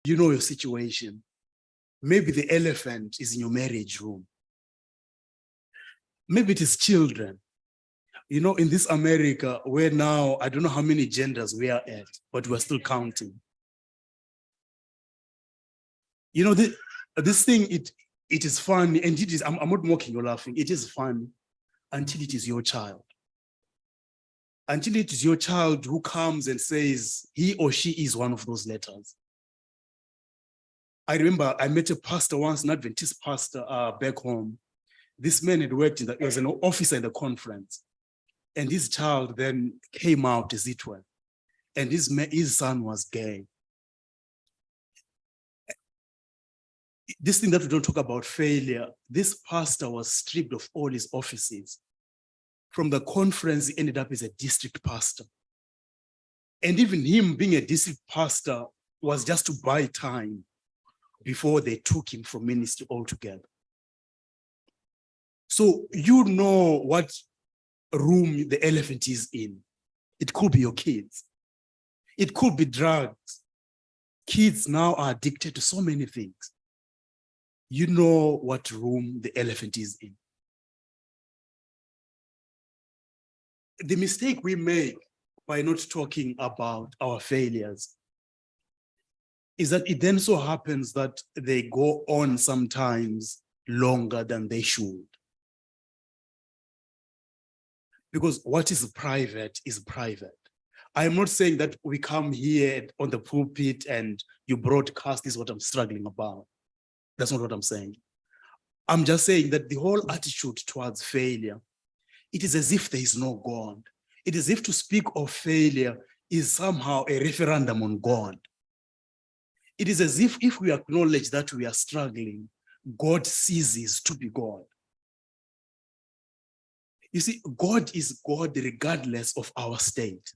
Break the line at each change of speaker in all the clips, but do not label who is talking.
You know your situation. Maybe the elephant is in your marriage room. Maybe it is children. You know, in this America, where now, I don't know how many genders we are at, but we're still counting. You know, this thing, it is funny, and it is, I'm not mocking or laughing. It is fun until it is your child. Until it is your child who comes and says he or she is one of those letters. I remember I met a pastor once, an Adventist pastor back home. This man had worked he was an officer in the conference. And his child then came out, as it were. And his son was gay. This thing that we don't talk about failure, this pastor was stripped of all his offices. From the conference, he ended up as a district pastor. And even him being a district pastor was just to buy time before they took him from ministry altogether. So you know what room the elephant is in. It could be your kids. It could be drugs. Kids now are addicted to so many things. You know what room the elephant is in. The mistake we make by not talking about our failures is that it then so happens that they go on sometimes longer than they should. Because what is private is private. I'm not saying that we come here on the pulpit and you broadcast is what I'm struggling about. That's not what I'm saying. I'm just saying that the whole attitude towards failure, it is as if there is no God. It is as if to speak of failure is somehow a referendum on God. It is as if we acknowledge that we are struggling, God ceases to be God. You see, God is God regardless of our state.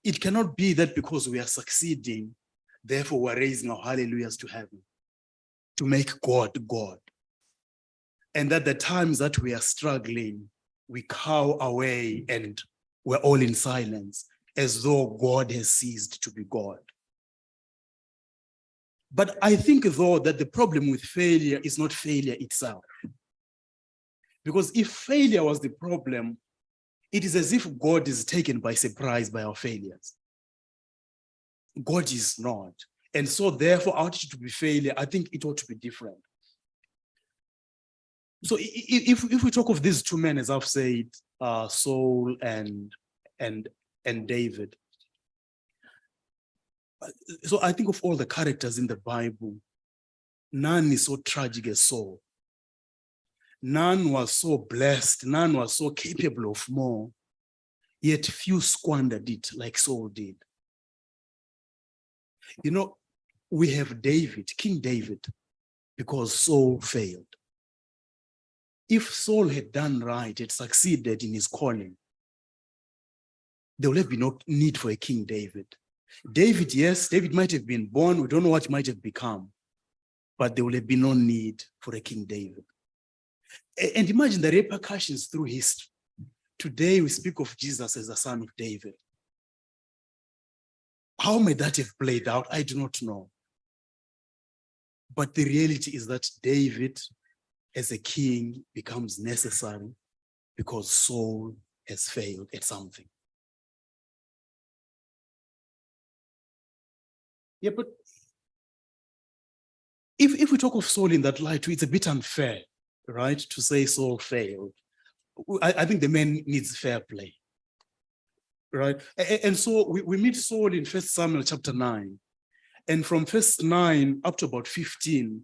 It cannot be that because we are succeeding, therefore we're raising our hallelujahs to heaven to make God God. And that the times that we are struggling, we cower away and we're all in silence as though God has ceased to be God. But I think though that the problem with failure is not failure itself. Because if failure was the problem, it is as if God is taken by surprise by our failures. God is not. And so therefore, our attitude to be failure, I think it ought to be different. So if we talk of these two men, as I've said, Saul and David. So I think of all the characters in the Bible, none is so tragic as Saul. None was so blessed, none was so capable of more, yet few squandered it like Saul did. You know, we have David, King David, because Saul failed. If Saul had done right, had succeeded in his calling, there would have been no need for a King David. David, yes, David might have been born, we don't know what he might have become, but there would have been no need for a King David. And imagine the repercussions through history. Today we speak of Jesus as the son of David. How may that have played out? I do not know. But the reality is that David as a king becomes necessary because Saul has failed at something. Yeah, but if we talk of Saul in that light, it's a bit unfair, right, to say Saul failed. I think the man needs fair play, right? And so we meet Saul in 1 Samuel chapter 9. And from verse 9 up to about 15,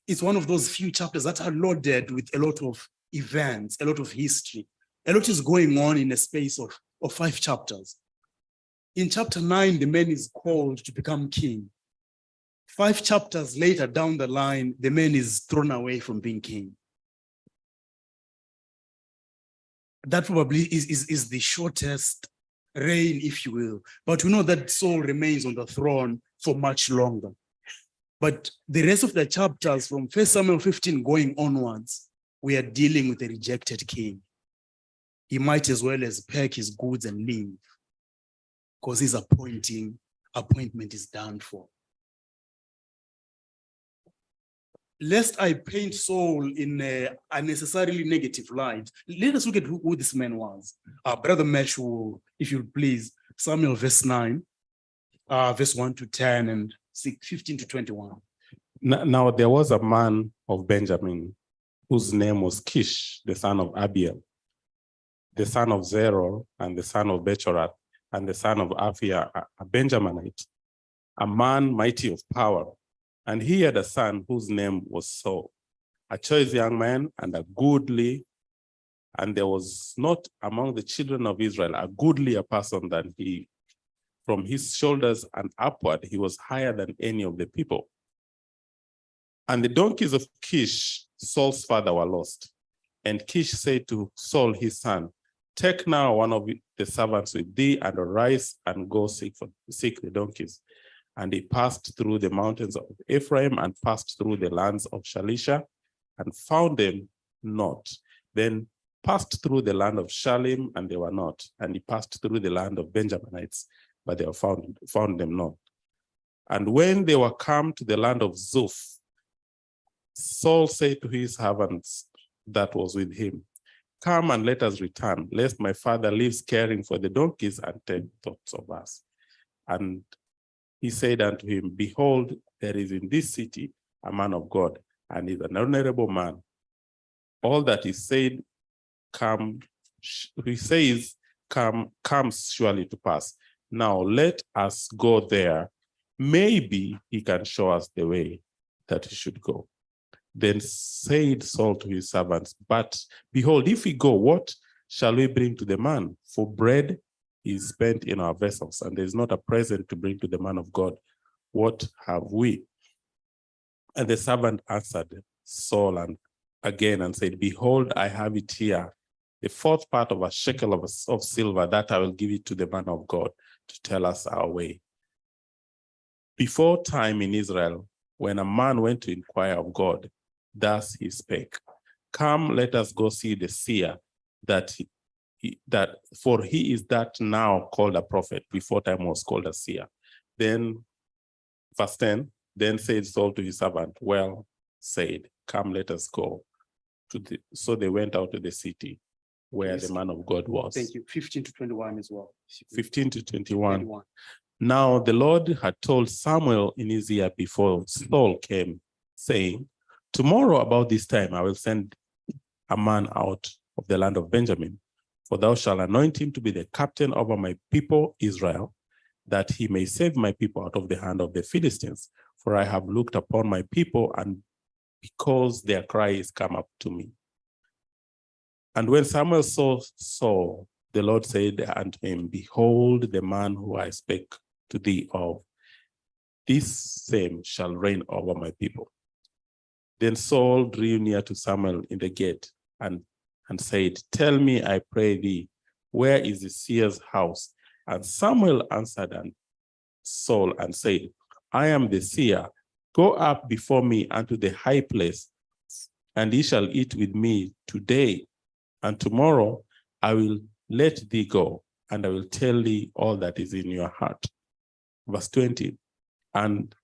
it's one of those few chapters that are loaded with a lot of events, a lot of history. A lot is going on in a space of 5 chapters. In chapter 9, the man is called to become king. 5 chapters later down the line, the man is thrown away from being king. That probably is the shortest reign, if you will. But we know that Saul remains on the throne for much longer. But the rest of the chapters from 1 Samuel 15 going onwards, we are dealing with a rejected king. He might as well as pack his goods and leave because his appointment is done for. lest I paint Saul in a unnecessarily negative light, let us look at who this man was. Brother Meshu, if you please, Samuel verse 9, verse 1 to 10 and 15 to 21.
Now there was a man of Benjamin whose name was Kish, the son of Abiel, the son of Zeror, and the son of Bechorath, and the son of Aphia, a Benjaminite, a man mighty of power. And he had a son whose name was Saul, a choice young man and a goodly, and there was not among the children of Israel a goodlier person than he. From his shoulders and upward, he was higher than any of the people. And the donkeys of Kish, Saul's father, were lost. And Kish said to Saul, his son, take now one of the servants with thee, and arise and go seek the donkeys. And he passed through the mountains of Ephraim and passed through the lands of Shalisha and found them not. Then passed through the land of Shalim, and they were not. And he passed through the land of Benjaminites, but they were found them not. And when they were come to the land of Zuph, Saul said to his servants that was with him, come and let us return, lest my father lives caring for the donkeys and take thoughts of us. And he said unto him, behold, there is in this city a man of God, and is an honorable man. All that he said comes surely to pass. Now let us go there. Maybe he can show us the way that he should go. Then said Saul to his servants, but behold, if we go, what shall we bring to the man? For bread is spent in our vessels, and there is not a present to bring to the man of God. What have we? And the servant answered Saul again and said, behold, I have it here, the fourth part of a shekel of silver, that I will give it to the man of God to tell us our way. Before time in Israel, when a man went to inquire of God, thus he spake, come, let us go see the seer, for he is that now called a prophet, before time was called a seer. Then, verse 10, then said Saul to his servant, well said, come, let us go. So they went out to the city where the man of God was.
Thank you. 15 to 21 as well.
15 to 21. Now the Lord had told Samuel in his ear before Saul came, saying, tomorrow about this time I will send a man out of the land of Benjamin, for thou shalt anoint him to be the captain over my people Israel, that he may save my people out of the hand of the Philistines. For I have looked upon my people, and because their cry is come up to me. And when Samuel saw Saul, the Lord said unto him, behold, the man who I spake to thee of, this same shall reign over my people. Then Saul drew near to Samuel in the gate and said, tell me, I pray thee, where is the seer's house? And Samuel answered Saul and said, I am the seer. Go up before me unto the high place, and ye shall eat with me today, and tomorrow I will let thee go, and I will tell thee all that is in your heart. Verse 20, and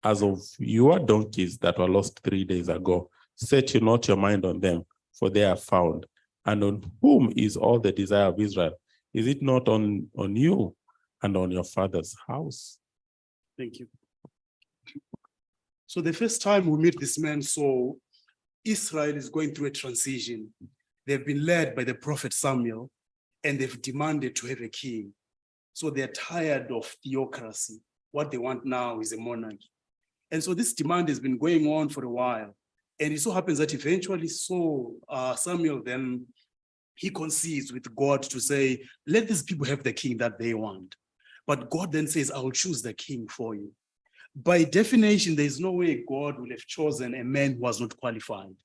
as of your donkeys that were lost 3 days ago, set you not your mind on them, for they are found. And on whom is all the desire of Israel? Is it not on you and on your father's house?
Thank you. So the first time we meet this man Saul, Israel is going through a transition. They've been led by the prophet Samuel, and they've demanded to have a king. So they're tired of theocracy. What they want now is a monarchy. And so this demand has been going on for a while. And it so happens that eventually Samuel then, he concedes with God to say, let these people have the king that they want. But God then says, I will choose the king for you. By definition, there is no way God will have chosen a man who was not qualified.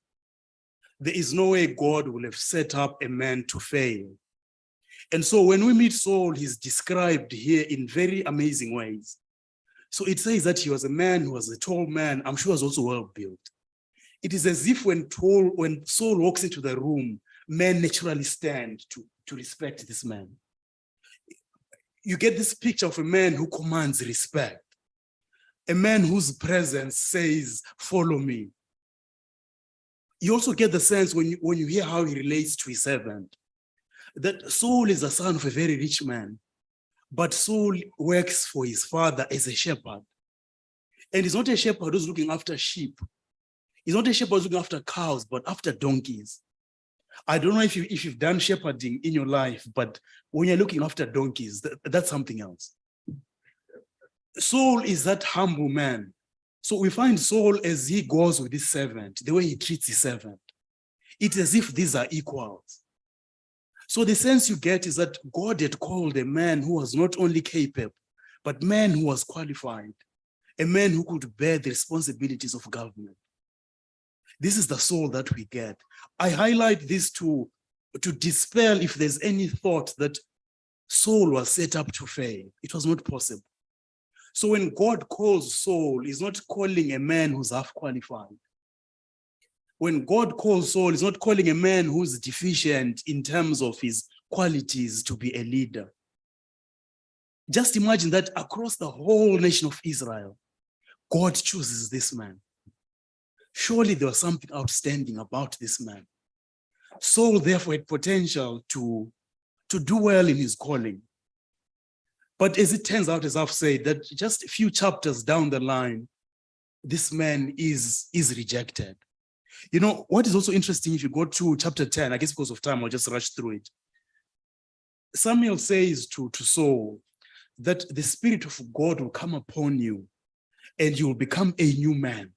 There is no way God will have set up a man to fail. And so when we meet Saul, he's described here in very amazing ways. So it says that he was a man who was a tall man. I'm sure he was also well built. It is as if when Saul walks into the room, men naturally stand to respect this man. You get this picture of a man who commands respect. A man whose presence says, follow me. You also get the sense when you hear how he relates to his servant, that Saul is the son of a very rich man, but Saul works for his father as a shepherd. And he's not a shepherd who's looking after sheep. He's not a shepherd who's looking after cows, but after donkeys. I don't know if you've done shepherding in your life, but when you're looking after donkeys, that's something else. Saul is that humble man. So we find Saul as he goes with his servant, the way he treats his servant. It's as if these are equals. So the sense you get is that God had called a man who was not only capable, but man who was qualified, a man who could bear the responsibilities of government. This is the Saul that we get. I highlight this to dispel if there's any thought that Saul was set up to fail. It was not possible. So when God calls Saul, he's not calling a man who's half qualified. When God calls Saul, he's not calling a man who's deficient in terms of his qualities to be a leader. Just imagine that across the whole nation of Israel, God chooses this man. Surely there was something outstanding about this man. Saul therefore had potential to do well in his calling. But as it turns out, as I've said, that just a few chapters down the line, this man is rejected. You know, what is also interesting, if you go to chapter 10, I guess because of time, I'll just rush through it. Samuel says to Saul that the Spirit of God will come upon you and you will become a new man.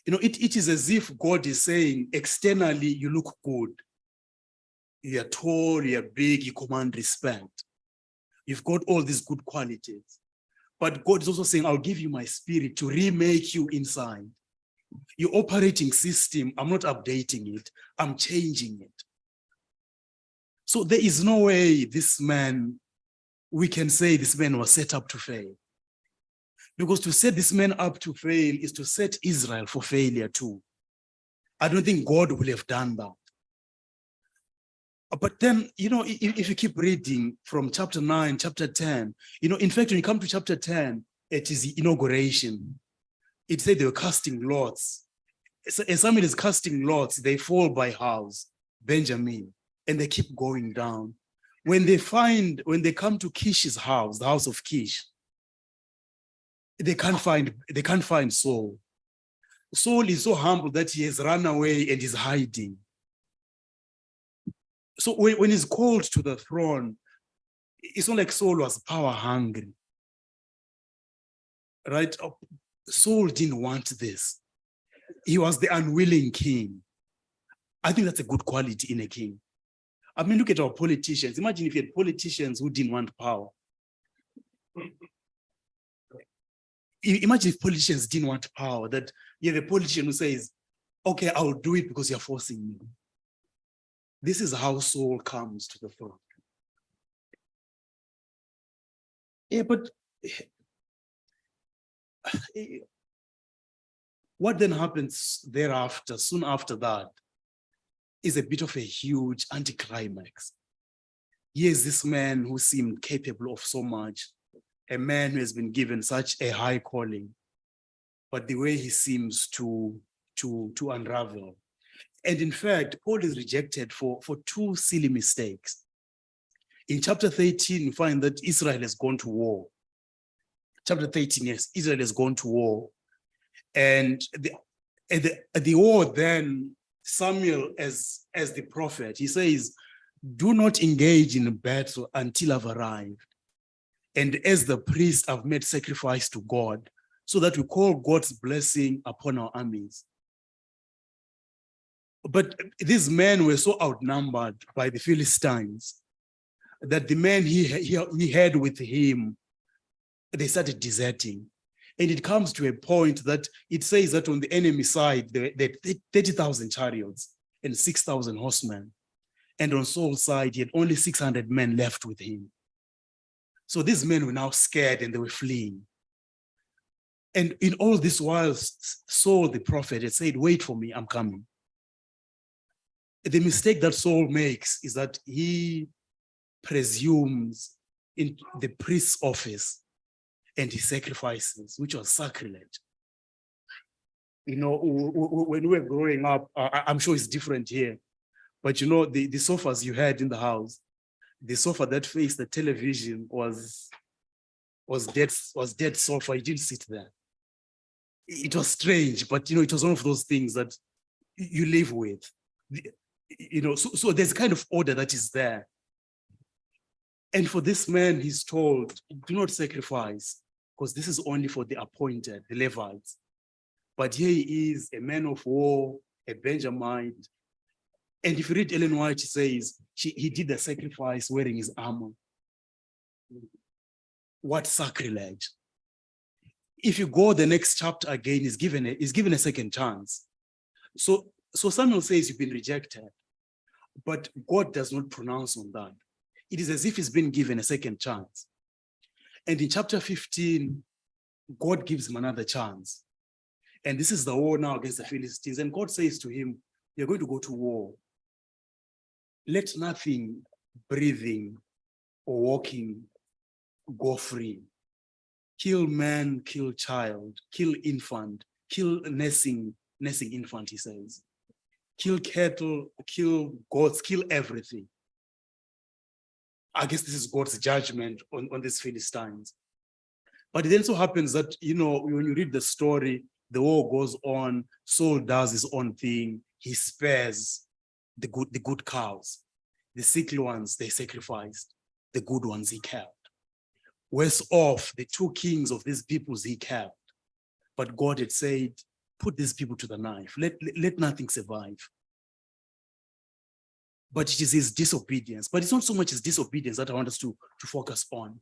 You know, it is as if God is saying, externally, you look good. You are tall, you are big, you command respect. You've got all these good qualities. But God is also saying, I'll give you my spirit to remake you inside. Your operating system, I'm not updating it, I'm changing it. So there is no way this man, we can say this man was set up to fail. Because to set this man up to fail is to set Israel for failure too. I don't think God will have done that. But then, you know, if you keep reading from chapter 9, chapter 10, you know, in fact, when you come to chapter 10, it is the inauguration. It said they were casting lots. So as Samuel is casting lots, they fall by house, Benjamin, and they keep going down. When they come to Kish's house, the house of Kish, they can't find Saul. Saul is so humble that he has run away and is hiding. So when he's called to the throne, it's not like Saul was power hungry, right? Saul didn't want this. He was the unwilling king. I think that's a good quality in a king. I mean, look at our politicians. Imagine if you had politicians who didn't want power. Imagine if politicians didn't want power, that you have a politician who says, okay, I'll do it because you're forcing me. This is how Saul comes to the throne. Yeah, but what then happens thereafter, soon after that, is a bit of a huge anticlimax. Here's this man who seemed capable of so much, a man who has been given such a high calling, but the way he seems to unravel. And in fact, Paul is rejected for two silly mistakes. In chapter 13, we find that Israel has gone to war. Chapter 13, yes, Israel has gone to war. And the war then, Samuel as the prophet, he says, do not engage in battle until I've arrived. And as the priest, I've made sacrifice to God so that we call God's blessing upon our armies. But these men were so outnumbered by the Philistines that the men he had with him, they started deserting. And it comes to a point that it says that on the enemy side, there are 30,000 chariots and 6,000 horsemen. And on Saul's side, he had only 600 men left with him. So these men were now scared and they were fleeing. And in all this while, Saul the prophet had said, wait for me, I'm coming. The mistake that Saul makes is that he presumes in the priest's office and he sacrifices, which was sacrilege. You know, when we were growing up, I'm sure it's different here, but you know, the sofas you had in the house, the sofa that faced the television was dead sofa. You didn't sit there. It was strange, but you know, it was one of those things that you live with. You know, so there's kind of order that is there. And for this man, he's told, do not sacrifice, because this is only for the appointed, the Levites. But here he is, a man of war, a Benjamite. And if you read Ellen White, she says he did the sacrifice wearing his armor. What sacrilege. If you go the next chapter again, he's given a second chance. So Samuel says you've been rejected, but God does not pronounce on that. It is as if he's been given a second chance. And in chapter 15, God gives him another chance. And this is the war now against the Philistines. And God says to him, you're going to go to war. Let nothing breathing or walking go free. Kill man, kill child, kill infant, kill nursing infant, he says. Kill cattle, kill goats, kill everything. I guess this is God's judgment on these Philistines. But it then so happens that, you know, when you read the story, the war goes on, Saul does his own thing, he spares the good cows. The sick ones, they sacrificed. The good ones he kept. Worse off, the two kings of these peoples he kept. But God had said, put these people to the knife. Let nothing survive. But it is his disobedience. But it's not so much his disobedience that I want us to focus on,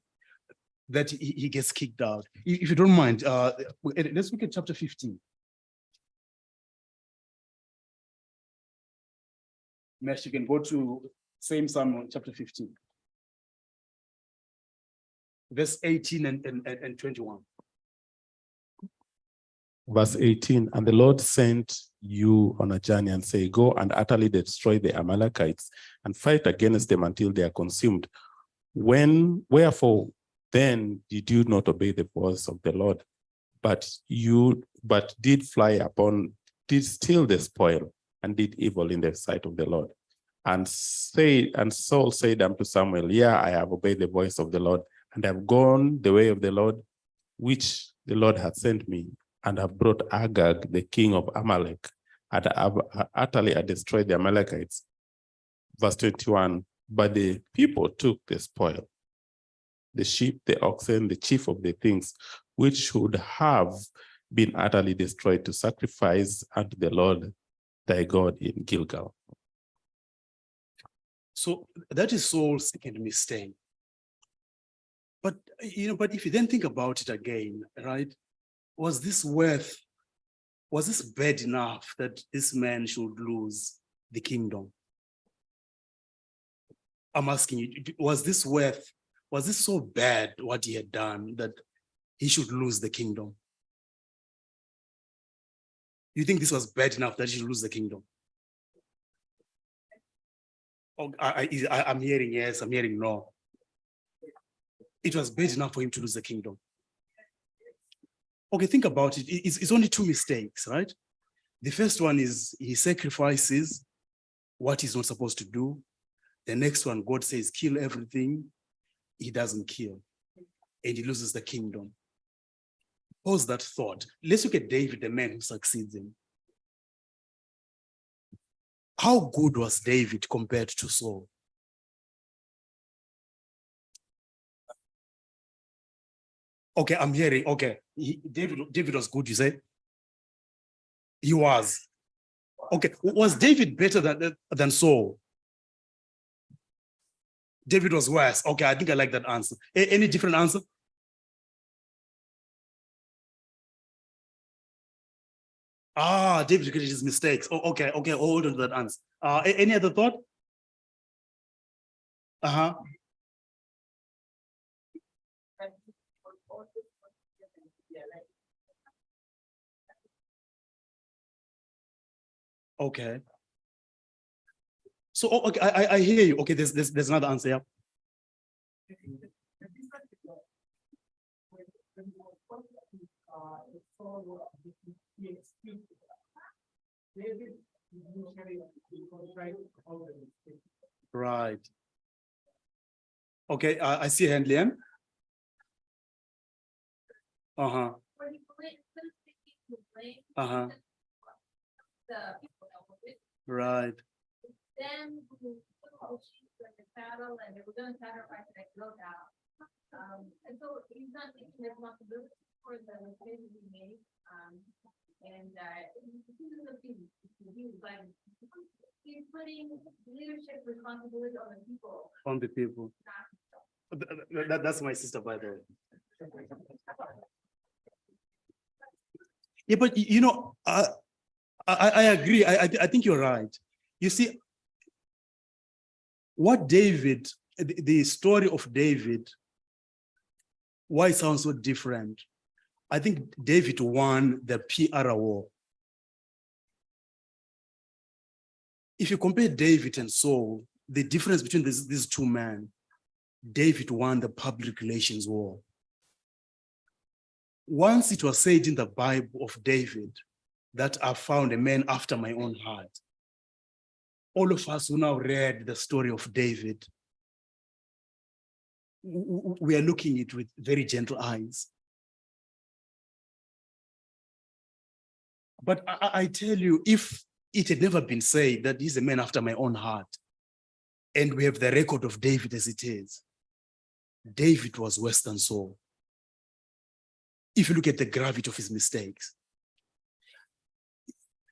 that he gets kicked out. If you don't mind, let's look at chapter 15. Mesh, you can go to same Samuel, chapter 15. Verse 18 and 21.
Verse 18, and the Lord sent you on a journey and say, go and utterly destroy the Amalekites and fight against them until they are consumed. Wherefore then did you not obey the voice of the Lord, but did steal the spoil and did evil in the sight of the Lord. And Saul said unto Samuel, yeah, I have obeyed the voice of the Lord and have gone the way of the Lord, which the Lord hath sent me, and have brought Agag, the king of Amalek, and have utterly destroyed the Amalekites. Verse 21, but the people took the spoil, the sheep, the oxen, the chief of the things, which should have been utterly destroyed, to sacrifice unto the Lord thy God in Gilgal.
So that is Saul's second mistake. But if you then think about it again, right? Was this bad enough that this man should lose the kingdom? I'm asking you, was this so bad what he had done that he should lose the kingdom? You think this was bad enough that he should lose the kingdom? Oh, I'm hearing yes, I'm hearing no. It was bad enough for him to lose the kingdom. Okay, think about it. It's only two mistakes, right? The first one is he sacrifices what he's not supposed to do. The next one, God says, kill everything. He doesn't kill. And he loses the kingdom. Pause that thought. Let's look at David, the man who succeeds him. How good was David compared to Saul? Okay, I'm hearing, okay. David was good, you say? He was. Okay, was David better than Saul? David was worse. Okay, I think I like that answer. Any different answer? David regretted his mistakes. Oh, okay, hold on to that answer. Any other thought? Okay. So, okay, I hear you. Okay, there's another answer, yeah. Right. Okay, I see hand, Liam. Uh-huh. Uh-huh. Right.
Then we put all the sheep in the cattle and they were gonna sacrifice that goat out. And so he's not taking responsibility for the decision he made. And but he's putting leadership responsibility on the people.
On the people. That's my sister, by the way. Yeah, but you know, I agree. I think you're right. You see, what David, the story of David, why it sounds so different. I think David won the PR war. If you compare David and Saul, the difference between these two men, David won the public relations war. Once it was said in the Bible of David that I found a man after my own heart, all of us who now read the story of David, we are looking at it with very gentle eyes. But I tell you, if it had never been said that he's a man after my own heart, and we have the record of David as it is, David was worse than Saul. If you look at the gravity of his mistakes,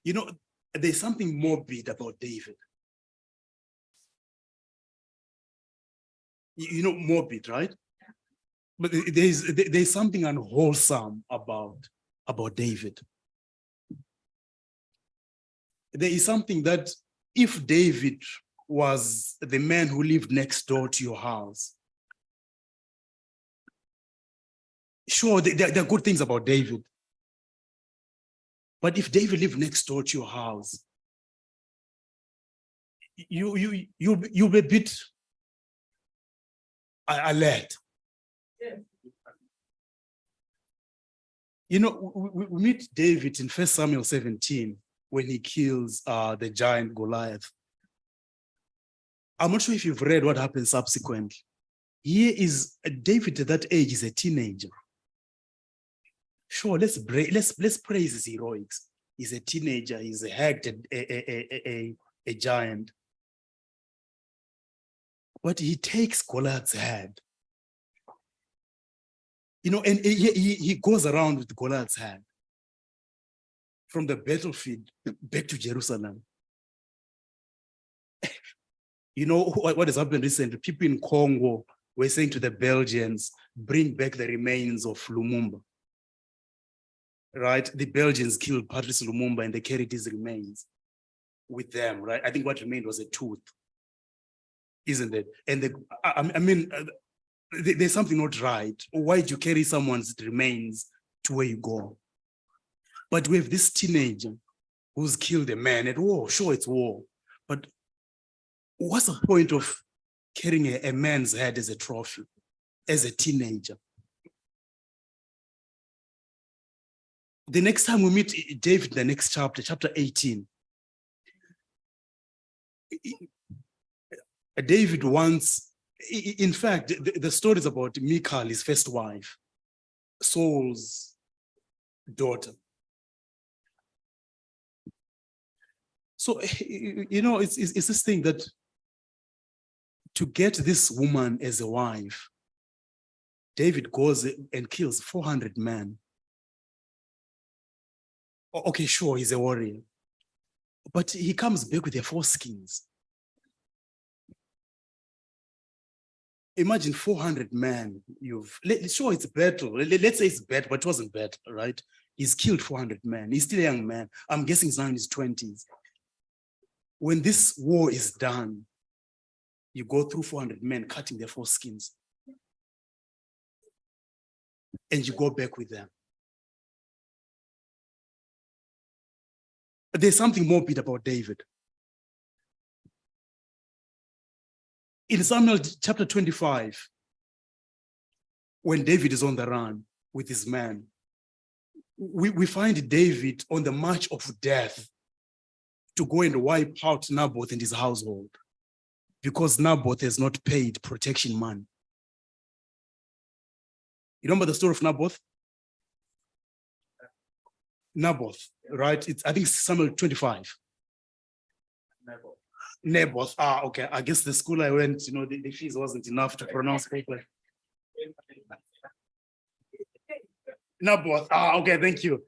you know, there's something morbid about David. You know, morbid, right? But there's something unwholesome about David. There is something that if David was the man who lived next door to your house, sure, there are good things about David. But if David lived next door to your house, you'll be a bit alert. You know, we meet David in 1 Samuel 17 when he kills the giant Goliath. I'm not sure if you've read what happens subsequently. Here is David at that age is a teenager. Sure, let's praise his heroics. He's a teenager, he's a giant. But he takes Goliath's head. You know, and he goes around with Goliath's head from the battlefield back to Jerusalem. You know what has happened recently? People in Congo were saying to the Belgians, bring back the remains of Lumumba. Right? The Belgians killed Patrice Lumumba and they carried his remains with them, right? I think what remained was a tooth, isn't it? And I mean, there's something not right. Why do you carry someone's remains to where you go? But we have this teenager who's killed a man at war. Sure, it's war. But what's the point of carrying a man's head as a trophy, as a teenager? The next time we meet David, the next chapter, chapter 18, David wants, in fact, the story is about Michal, his first wife, Saul's daughter. So, you know, it's this thing that to get this woman as a wife, David goes and kills 400 men. Okay, sure, he's a warrior. But he comes back with their foreskins. Imagine 400 men. Sure, it's battle. Let's say it's bad, but it wasn't bad, right? He's killed 400 men. He's still a young man. I'm guessing he's now in his 20s. When this war is done, you go through 400 men cutting their foreskins. And you go back with them. But there's something morbid about David. In Samuel chapter 25, when David is on the run with his men, we find David on the march of death to go and wipe out Naboth and his household because Naboth has not paid protection money. You remember the story of Naboth? Naboth, right? It's, I think, Samuel 25. Naboth. Ah, okay. I guess the school I went, the fees wasn't enough to pronounce properly. Naboth. Ah, okay. Thank you.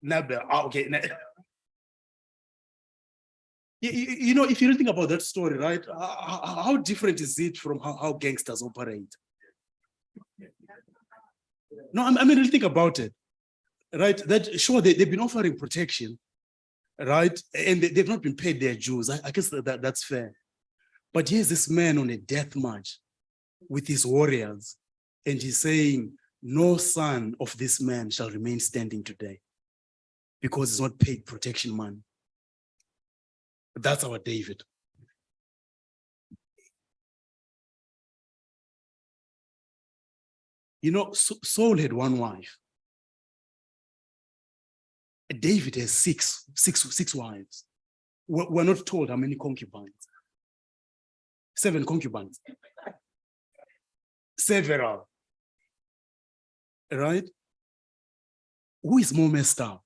Nabal. Ah, okay. If you think about that story, right? How different is it from how gangsters operate? No, I mean, really think about it, right? That sure they've been offering protection, right? And they've not been paid their dues. I guess that's fair. But here's this man on a death march with his warriors, and he's saying, no son of this man shall remain standing today because he's not paid protection money. That's our David. Saul had one wife. David has six wives. We're not told how many concubines. 7 concubines. Several. Right? Who is more messed up?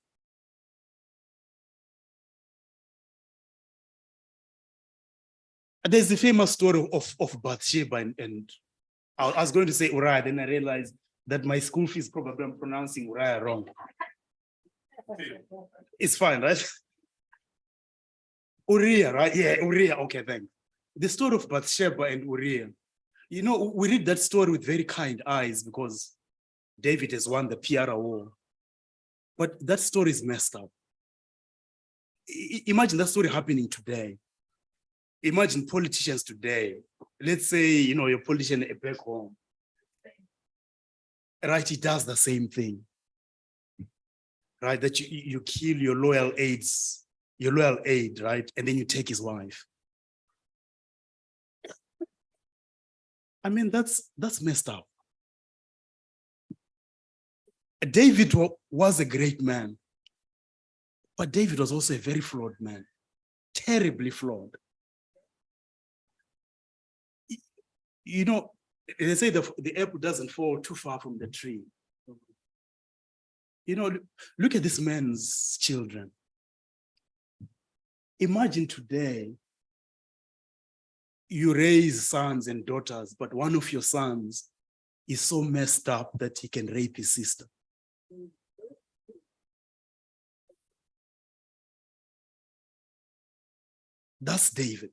There's the famous story of Bathsheba and I was going to say Uriah, then I realized that my school fees probably I'm pronouncing Uriah wrong. It's fine, right? Uriah, right? Yeah, Uriah. Okay, thanks. The story of Bathsheba and Uriah. We read that story with very kind eyes because David has won the Piara war. But that story is messed up. Imagine that story happening today. Imagine politicians today. Let's say, your politician back home. Right, he does the same thing. Right, that you kill your loyal aide, right? And then you take his wife. I mean, that's messed up. David was a great man, but David was also a very flawed man, terribly flawed. They say the apple doesn't fall too far from the tree. Look at this man's children. Imagine today, you raise sons and daughters, but one of your sons is so messed up that he can rape his sister. That's David.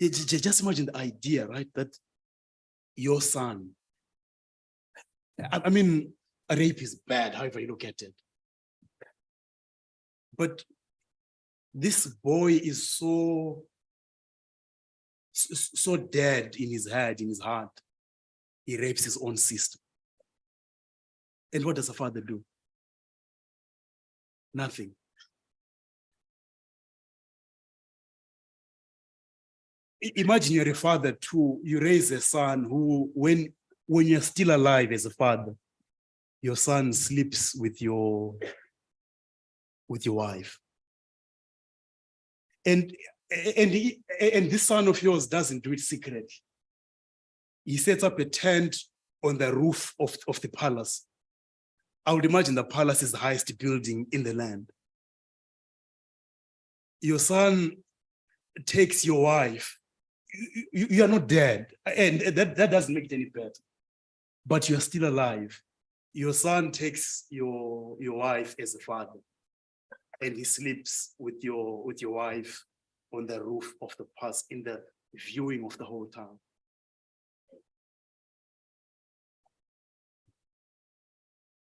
Just imagine the idea, right? That your son, I mean, a rape is bad, however you look at it. But this boy is so dead in his head, in his heart. He rapes his own sister. And what does a father do? Nothing. Imagine you're a father too. You raise a son who, when you're still alive as a father, your son sleeps with your wife. And this son of yours doesn't do it secretly. He sets up a tent on the roof of the palace. I would imagine the palace is the highest building in the land. Your son takes your wife. You are not dead, and that doesn't make it any better. But you are still alive. Your son takes your wife as a father, and he sleeps with your wife on the roof of the palace in the viewing of the whole town.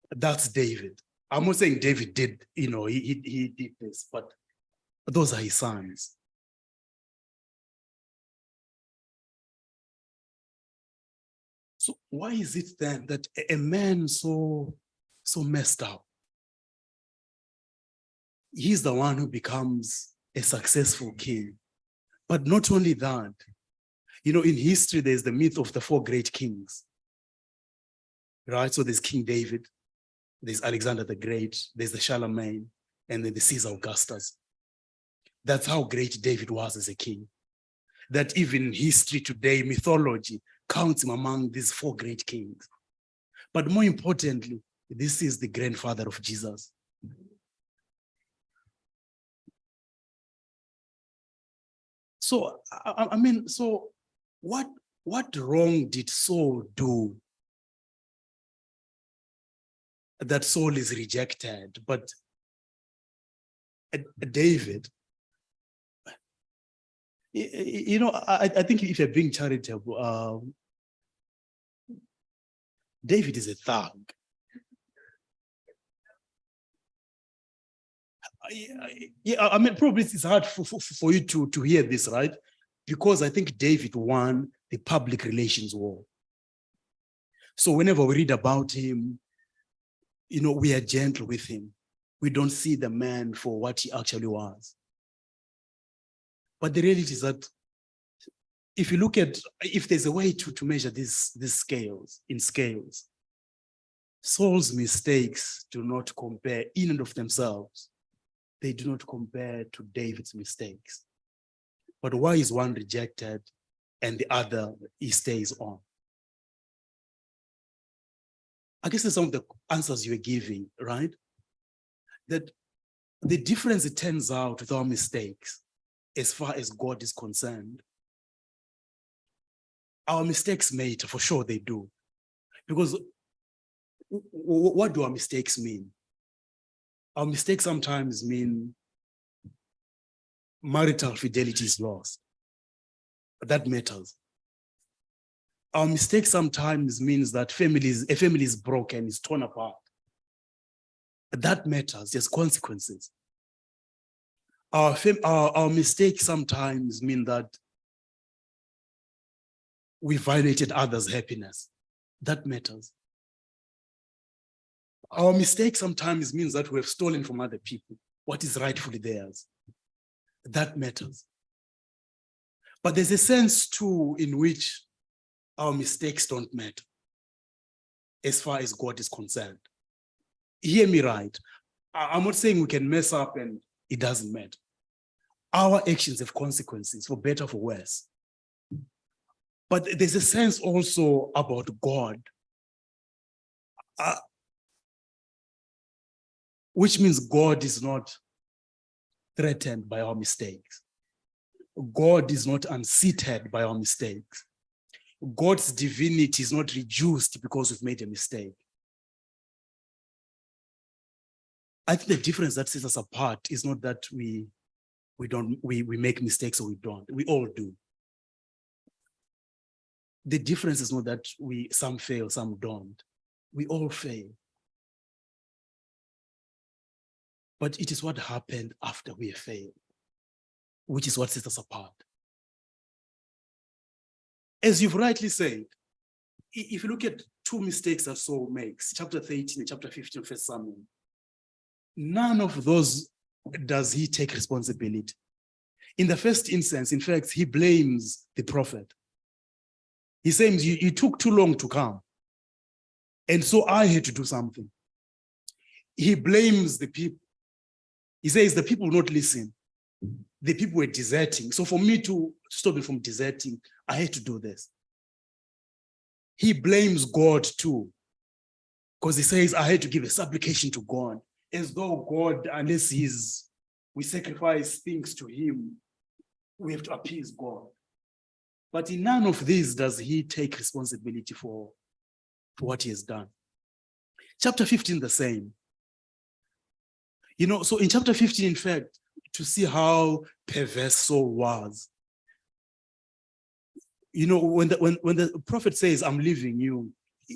That's David. I'm not saying David did, he did this, but those are his sons. So why is it then that a man so messed up, he's the one who becomes a successful king? But not only that, You know, in history, there's the myth of the four great kings, right? So there's King David, there's Alexander the Great, there's the Charlemagne, and then the Caesar Augustus. That's how great David was as a king. That even history today, mythology, counts him among these four great kings. But more importantly, this is the grandfather of Jesus. So, I mean, so what wrong did Saul do that Saul is rejected, but David, you know, I think if you're being charitable, David is a thug. Yeah, I mean, probably it's hard for you to hear this, right? Because I think David won the public relations war. So whenever we read about him, you know, we are gentle with him. We don't see the man for what he actually was. But the reality is that if you look at, if there's a way to measure these scales, in scales, Saul's mistakes do not compare in and of themselves. They do not compare to David's mistakes. But why is one rejected and the other he stays on? I guess that's some of the answers you were giving, right? That the difference, it turns out, with our mistakes, as far as God is concerned, our mistakes matter, for sure they do. Because what do our mistakes mean? Our mistakes sometimes mean marital fidelity is lost. That matters. Our mistakes sometimes means that a family is broken, is torn apart. That matters. There's consequences. Our mistakes sometimes mean that we violated others' happiness. That matters. Our mistake sometimes means that we have stolen from other people what is rightfully theirs. That matters. But there's a sense too in which our mistakes don't matter as far as God is concerned. Hear me right. I'm not saying we can mess up and it doesn't matter. Our actions have consequences, for better or for worse. But there's a sense also about God, which means God is not threatened by our mistakes. God is not unseated by our mistakes. God's divinity is not reduced because we've made a mistake. I think the difference that sets us apart is not that we make mistakes or we don't. We all do. The difference is not that some fail, some don't. We all fail. But it is what happened after we have failed, which is what sets us apart. As you've rightly said, if you look at two mistakes that Saul makes, chapter 13 and chapter 15 of 1 Samuel, none of those does he take responsibility. In the first instance, in fact, he blames the prophet. He says, you took too long to come, and so I had to do something. He blames the people. He says the people will not listen. The people were deserting. So for me to stop them from deserting, I had to do this. He blames God too, because he says, I had to give a supplication to God, as though God, unless we sacrifice things to him, we have to appease God. But in none of these does he take responsibility for what he has done. Chapter 15, the same. You know, so in chapter 15, in fact, to see how perverse Saul was. You know, when the prophet says, I'm leaving you,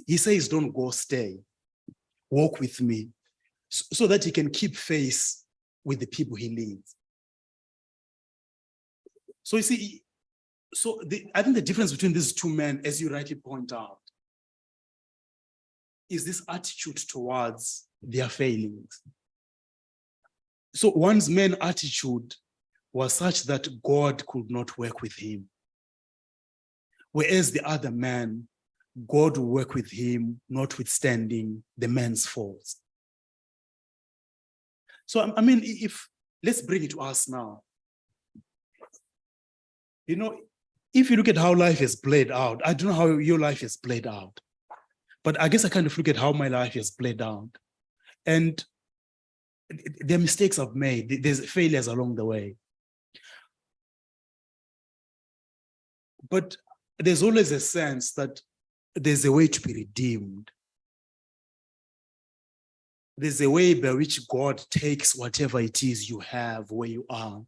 he says, don't go, stay. Walk with me, so that he can keep faith with the people he leads. So you see, I think the difference between these two men, as you rightly point out, is this attitude towards their failings. So one's main attitude was such that God could not work with him. Whereas the other man, God will work with him, notwithstanding the man's faults. So, I mean, let's bring it to us now. You know, if you look at how life has played out, I don't know how your life has played out, but I guess I kind of look at how my life has played out. And the mistakes I've made, there's failures along the way. But there's always a sense that there's a way to be redeemed. There's a way by which God takes whatever it is you have where you are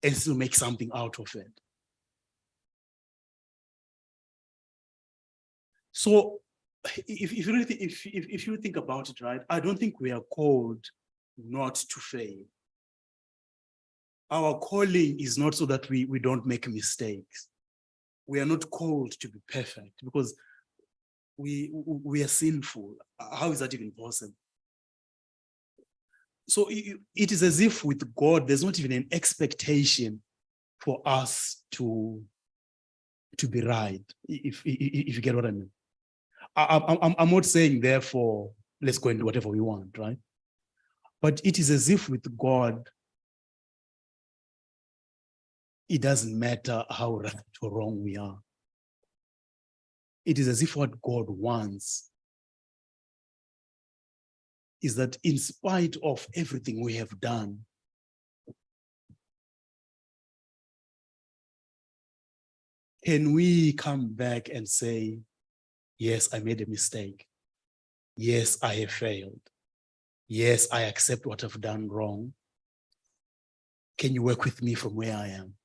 and still make something out of it. So if you really if you think about it, right, I don't think we are called not to fail. Our calling is not so that we don't make mistakes. We are not called to be perfect because we are sinful. How is that even possible? So it is as if with God, there's not even an expectation for us to be right, if you get what I mean. I'm not saying, therefore, let's go and do whatever we want, right? But it is as if with God, it doesn't matter how right or wrong we are. It is as if what God wants is that in spite of everything we have done, can we come back and say, yes, I made a mistake. Yes, I have failed. Yes, I accept what I've done wrong. Can you work with me from where I am?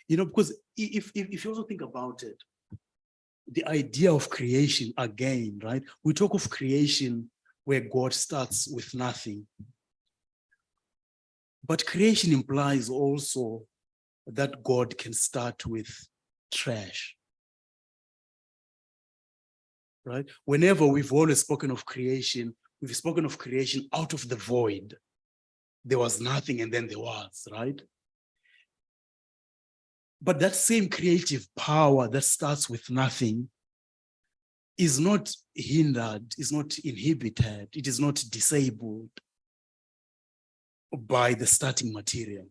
You know, because if you also think about it, the idea of creation again, right? We talk of creation where God starts with nothing. But creation implies also that God can start with trash. Right? Whenever we've always spoken of creation, we've spoken of creation out of the void. There was nothing and then there was, right? But that same creative power that starts with nothing is not hindered, is not inhibited, it is not disabled by the starting material.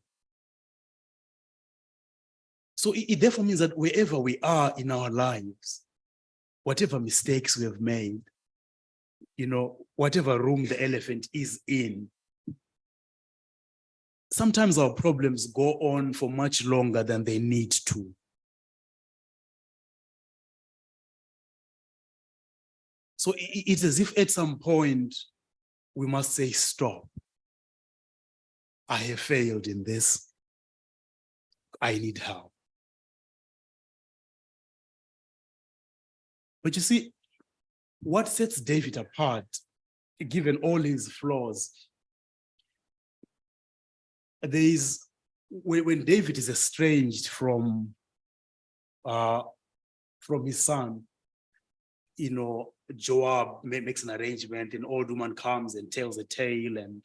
So it therefore means that wherever we are in our lives, whatever mistakes we have made, you know, whatever room the elephant is in, sometimes our problems go on for much longer than they need to. So it's as if at some point we must say, stop. I have failed in this. I need help. But you see, what sets David apart, given all his flaws, there is, when David is estranged from his son, you know, Joab makes an arrangement, an old woman comes and tells a tale, and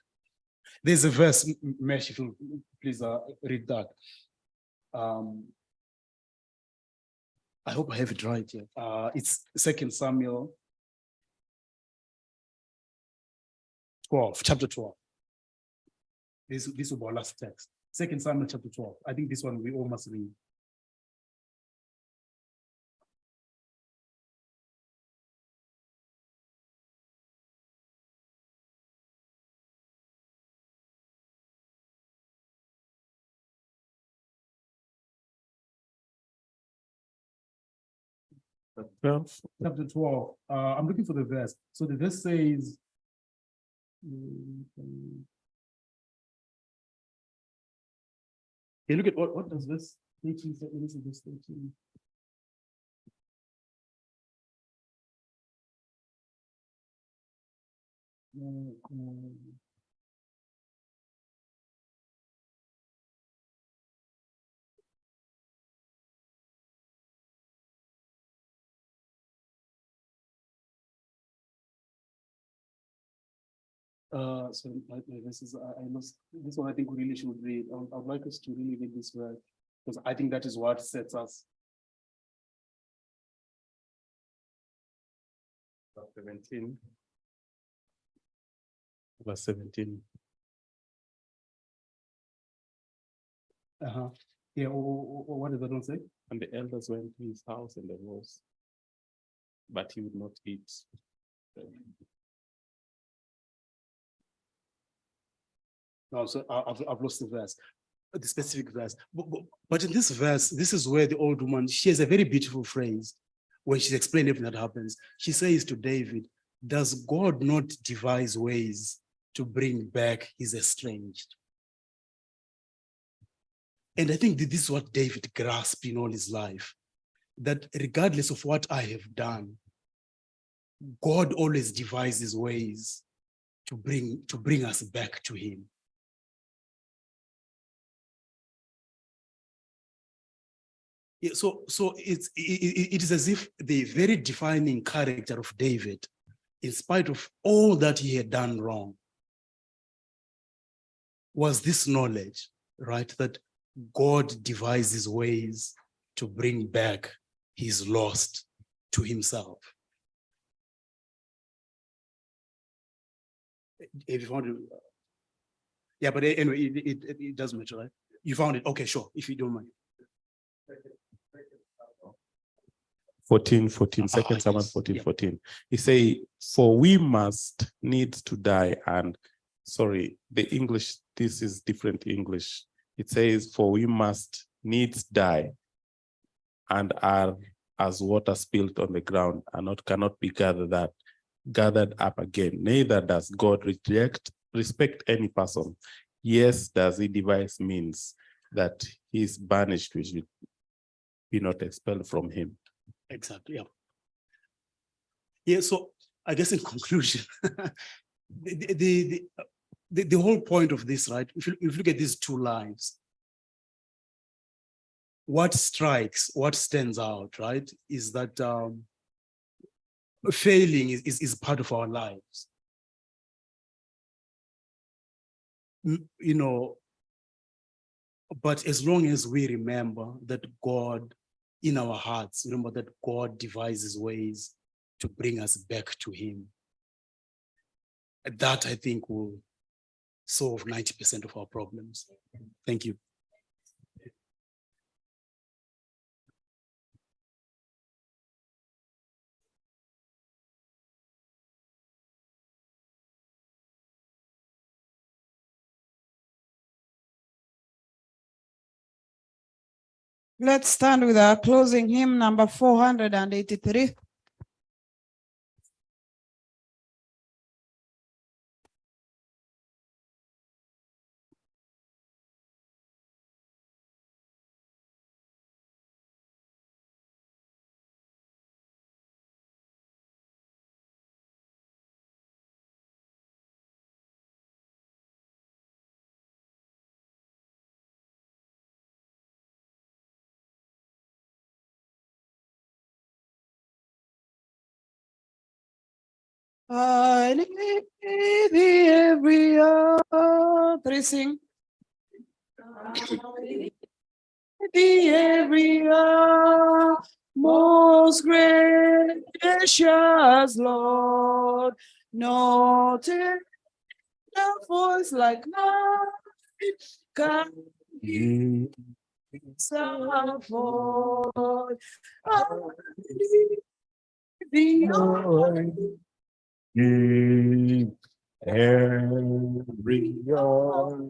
there's a verse, Mesh, if you please read that. I hope I have it right here. It's 2 Samuel 12, chapter 12. This will be our last text. 2 Samuel chapter 12. I think this one we all must read. Chapter 12. I'm looking for the verse. So the verse says, okay, look at what does verse 13 say? What is verse 13? So my verses, I lost this one. I think we really should read. I'd like us to really read this verse. Because I think that is what sets us.
17. Verse 17.
Yeah, what does that one say?
And the elders went to his house and there was, but he would not eat.
No, so I've lost the verse, the specific verse. But in this verse, this is where the old woman, she has a very beautiful phrase when she's explaining everything that happens. She says to David, does God not devise ways to bring back his estranged? And I think that this is what David grasped in all his life, that regardless of what I have done, God always devises ways to bring us back to him. Yeah, so it is as if the very defining character of David, in spite of all that he had done wrong, was this knowledge, right? That God devises ways to bring back his lost to himself. If you found it, yeah, but anyway, it doesn't matter, right? You found it, okay, sure, if you don't mind.
14, 2 Samuel
Yes,
14,
yeah.
14. He say, for we must needs to die. And sorry, the English, this is different English. It says, for we must needs die and are as water spilled on the ground and cannot be gathered up again. Neither does God respect any person. Yes, does he devise means that he is banished, which will be not expelled from him.
Exactly, yeah. Yeah, so I guess in conclusion, the whole point of this, right? If you look at these two lives, what strikes, what stands out, right, is that failing is part of our lives. You know, but as long as we remember that God, in our hearts, remember that God devises ways to bring us back to him, that I think will solve 90% of our problems. Thank you.
Let's stand with our closing hymn number 483. I need thee every hour. Three sing. Thee every hour, most gracious Lord, not in a voice like mine, can you voice. I need thee,
Give every hour,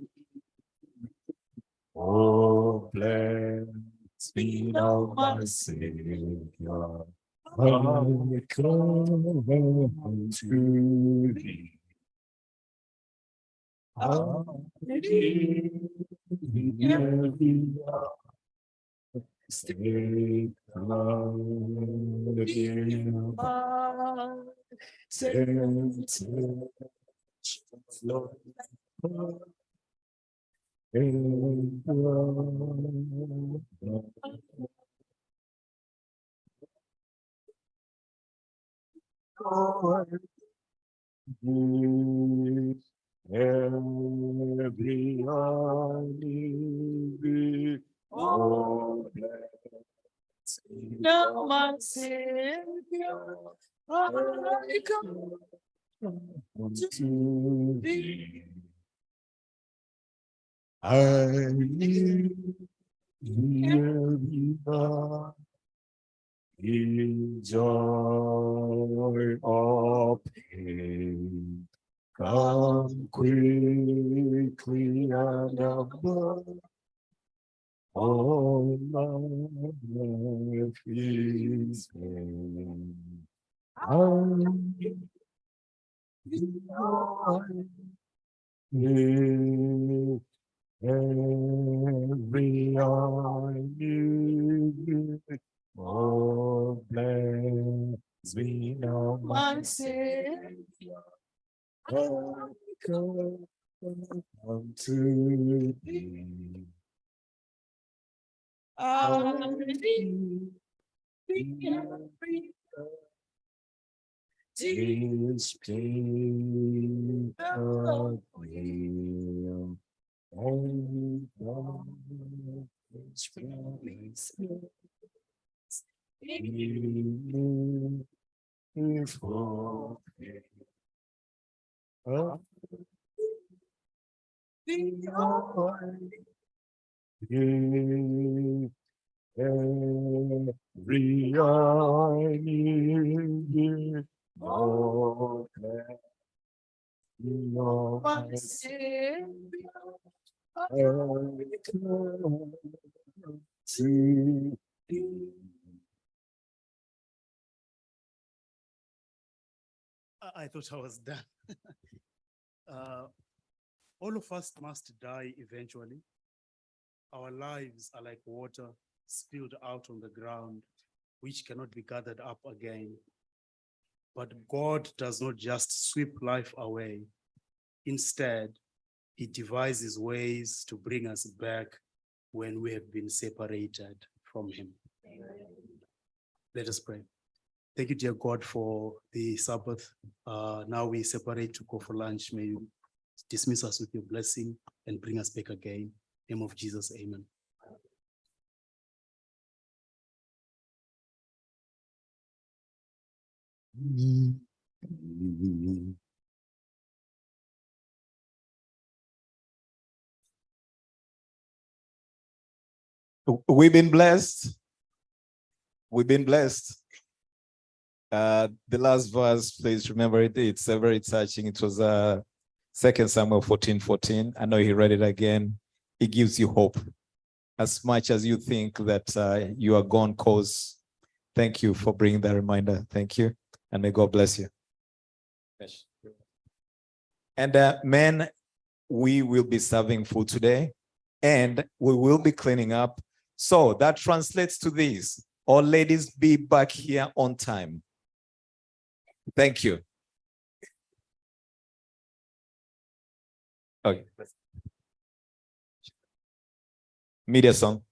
oh, bless me now, my Savior. I come to thee. I need every hour. Stay close, every
Oh, bless me now, my Savior, I come to thee. I need thee in joy of pain. Come quickly and above. All life is vain. I need every eye need. Oh, bless me now, my Savior. I come unto thee. I need every teach me the will. And God is promise for the every eye need. Oh, no, my Savior, I come to thee.
I thought I was done. All of us must die eventually. Our lives are like water spilled out on the ground, which cannot be gathered up again. But God does not just sweep life away. Instead, he devises ways to bring us back when we have been separated from him. Let us pray. Thank you, dear God, for the Sabbath. Now we separate to go for lunch. May you dismiss us with your blessing and bring us back again. In the name of Jesus, amen.
We've been blessed. We've been blessed. The last verse, please remember it. It's very touching. It was 2 Samuel 14:14. I know he read it again. It gives you hope. As much as you think that you are gone, cause. Thank you for bringing that reminder. Thank you. And may God bless you. And men, we will be serving food today and we will be cleaning up. So that translates to this. All ladies, be back here on time. Thank you. Okay. Media song.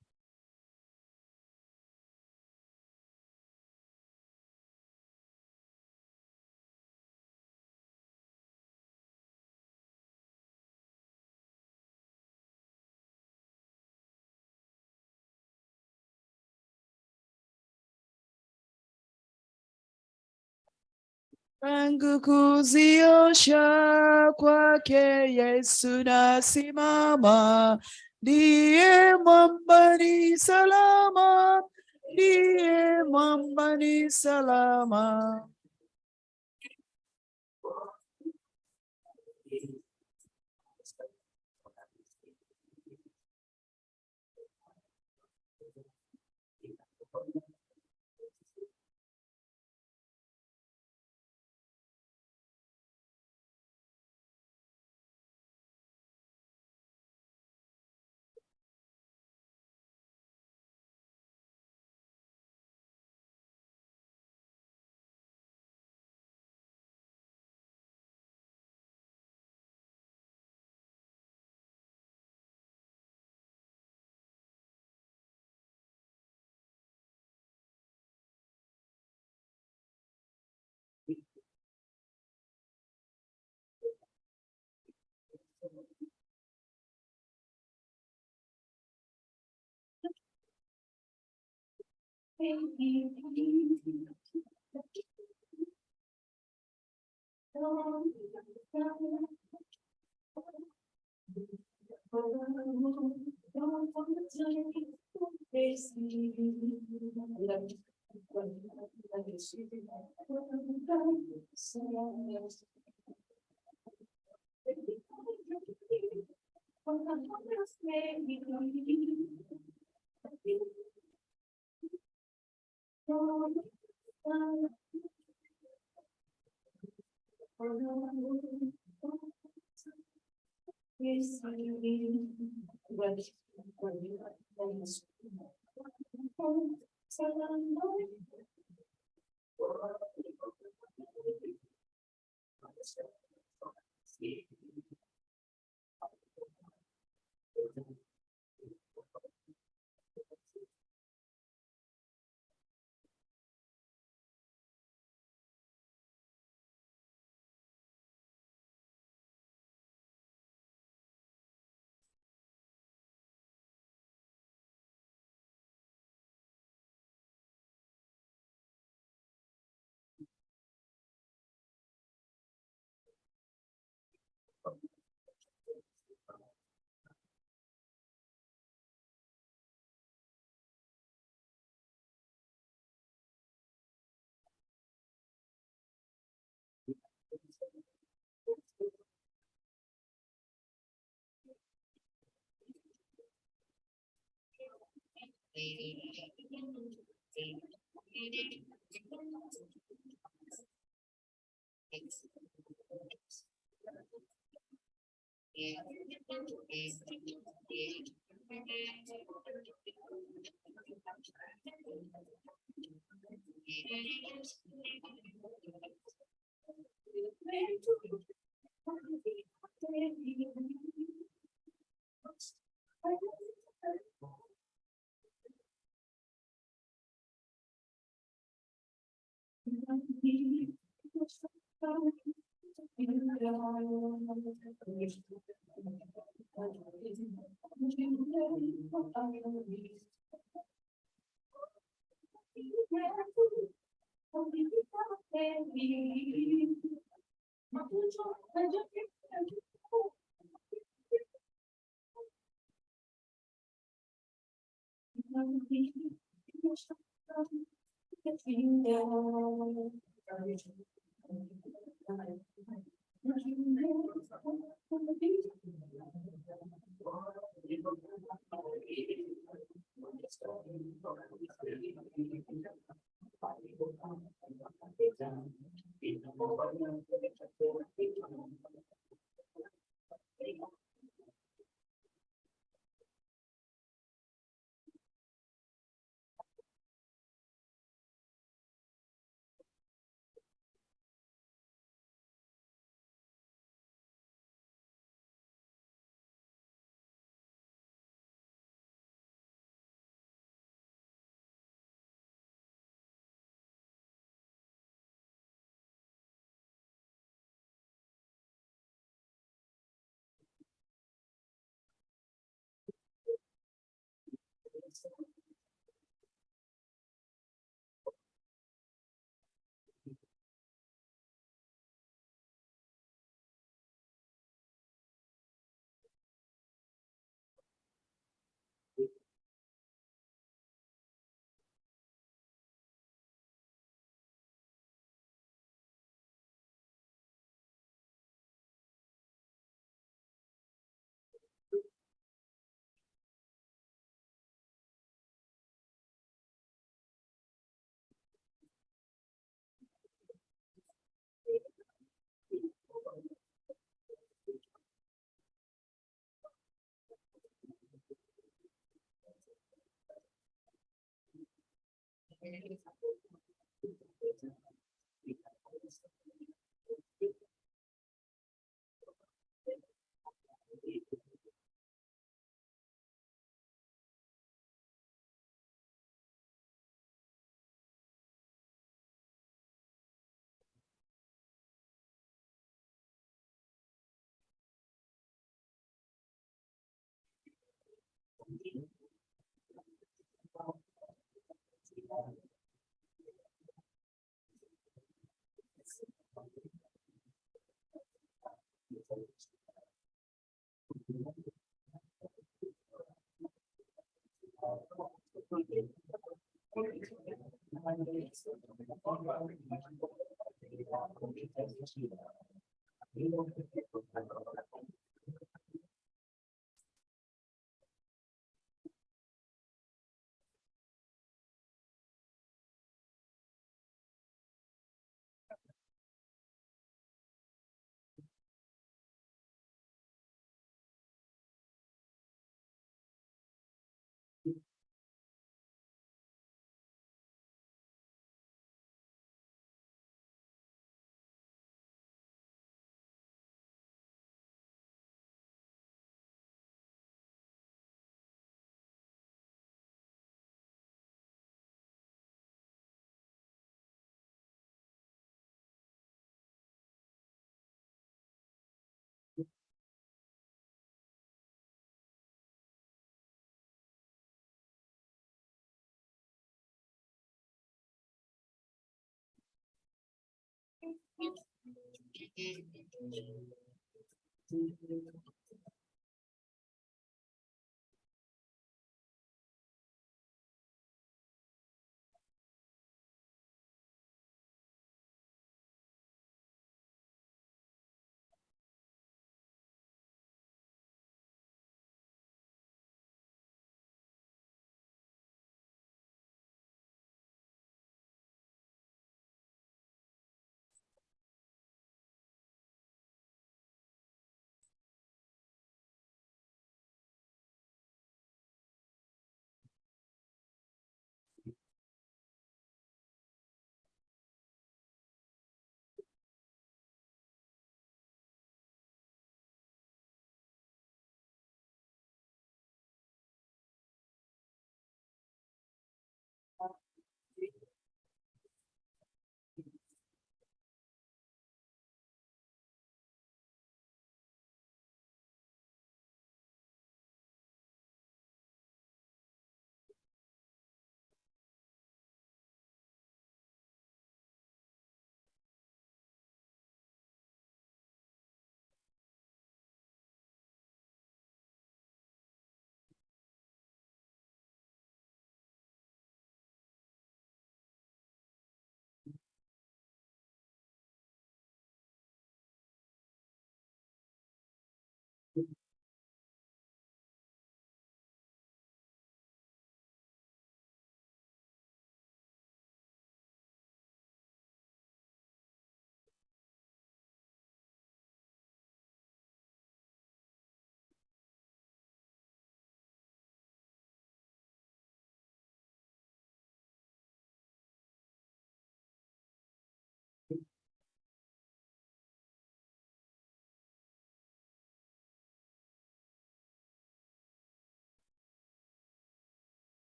Tangu kuziosha kwake Yesu nasimama, ndiye mwamba ni salama, ndiye mwamba ni salama.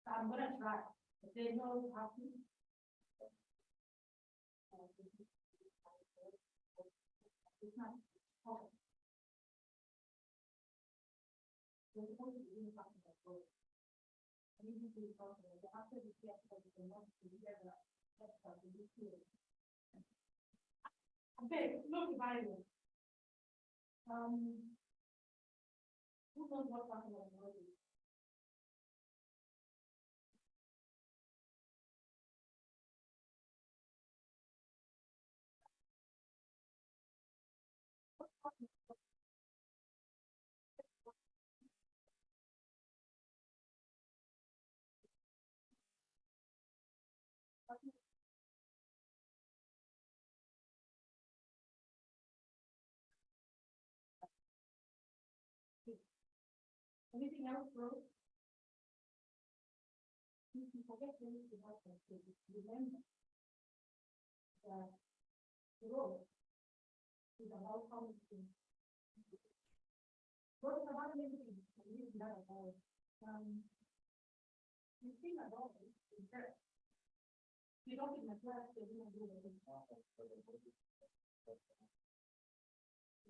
I'm gonna try, but they know how to. It's not. Okay. We're supposed to be doing something like this. And you can do something like that. After we get to the month together, that's what we do. Okay, look, Bible. Who knows what's happening on the road? Anything else, bro? You can forget things to help us to remember that the road is about common things. Road is about many things, and it is not about, you think about it, it's there. You don't think that's right, they don't do it.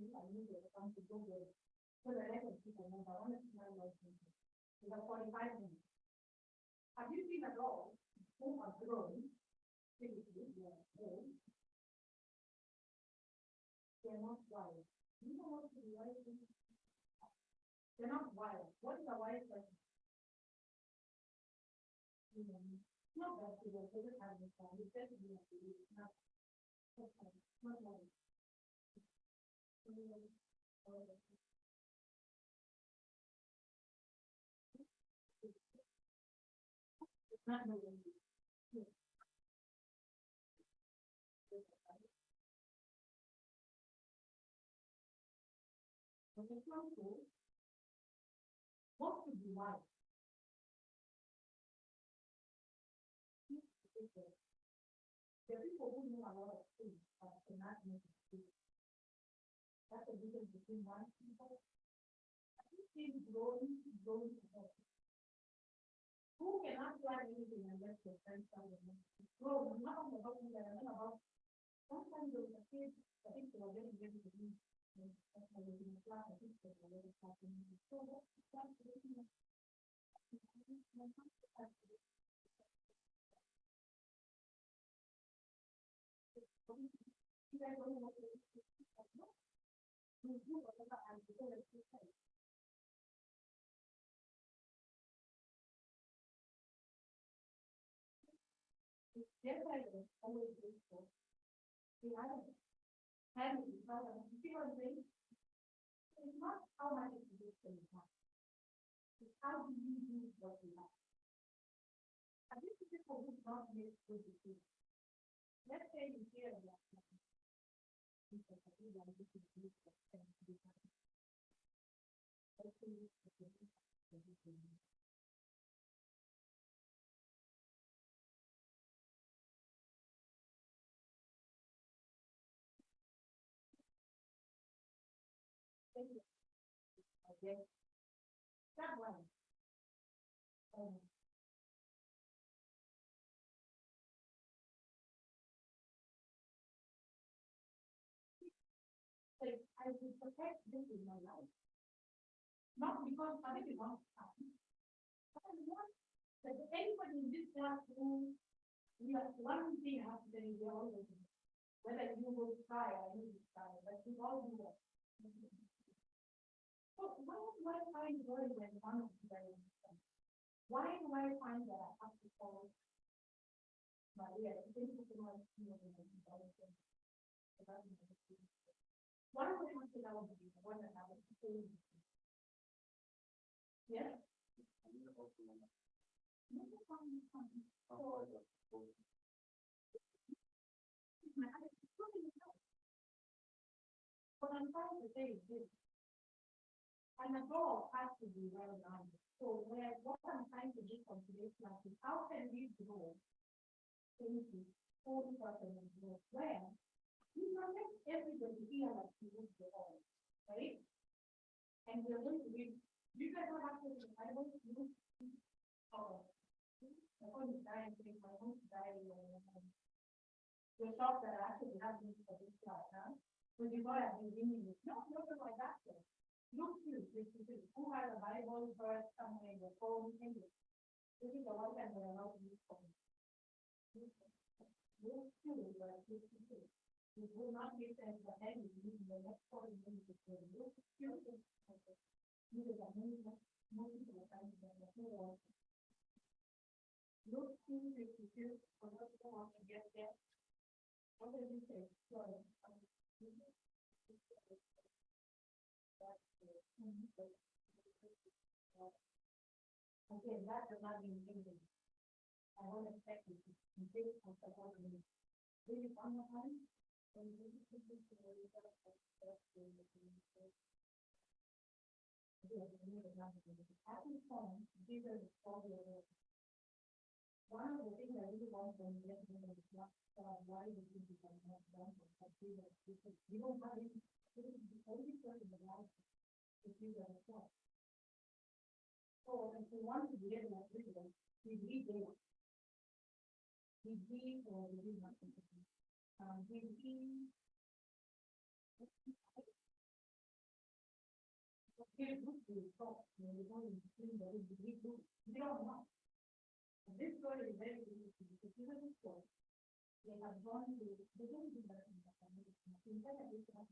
I knew that I'm to go there. So the rest of people know, I want to see my license. We have 45 minutes. Have you seen a dog who are grown? They're not wild. You know what the wild is? They're not wild. What is a wild person? Not that they will ever have this time. It's better to be like this. Not wild. It's not no way. When it's not cool, what could be wild? There are people who know a lot of things, but cannot make it true. That's the difference between one people. I think things growing ahead. Who cannot plan anything unless their friends tell them? Grow, not about me, but about sometimes there was a kid, I think they were getting ready to leave. That's why they didn't class, I think they were already starting. So what's the plan for this? You guys don't know what to do. You do whatever I'm doing. Yes, I was always grateful. The other, and you see what I'm saying? It's not how much you do for you have. It's how do you use what you have. I think the people who not make good decisions. Let's say you hear about something. Because I think that this is good for them to be happy. Let's say you okay. That one. Like, I would protect this in my life. Not because I think it wants time. But I want that one thing has to be the always, whether you will try or you will try, but you all do it. So why do I find words when one of the very why do I find that I have to follow Maria? This is the one who knows one of the ones that I want to be the one that I was saying. Yes. What I'm trying to say is this. And the goal has to be well done. So what I'm trying to do from today's class is how can we grow into 40% growth where you can make everybody feel like you would go on, right? And we're going to be, you guys don't have to, I don't use, my phone is dying, my phone is dying. The shop that actually has this for this class, huh? When you go out and you no, like that. Look through, who has a Bible verse somewhere in the phone, English. This is the one that we're allowed to use for. Look through, but it will not be sent to head in the next 40 minutes. Look through, you will have multiple times that the whole. Look through, for what you want to get there. What did you say? Sorry. Again, that does not mean anything. I don't expect you to think of the whole thing. Really fun time. And you can think of the way that having fun, these are the one of the things I really want to get is not why we think we can have done because you don't have any the only person in the life to do that stuff. So if we want to be able to do that, we read data. We read or we do nothing. We read. Here's what we talk. We don't know. This story is very easy because you have a story. They have gone to, they don't do that in the family. In fact, they have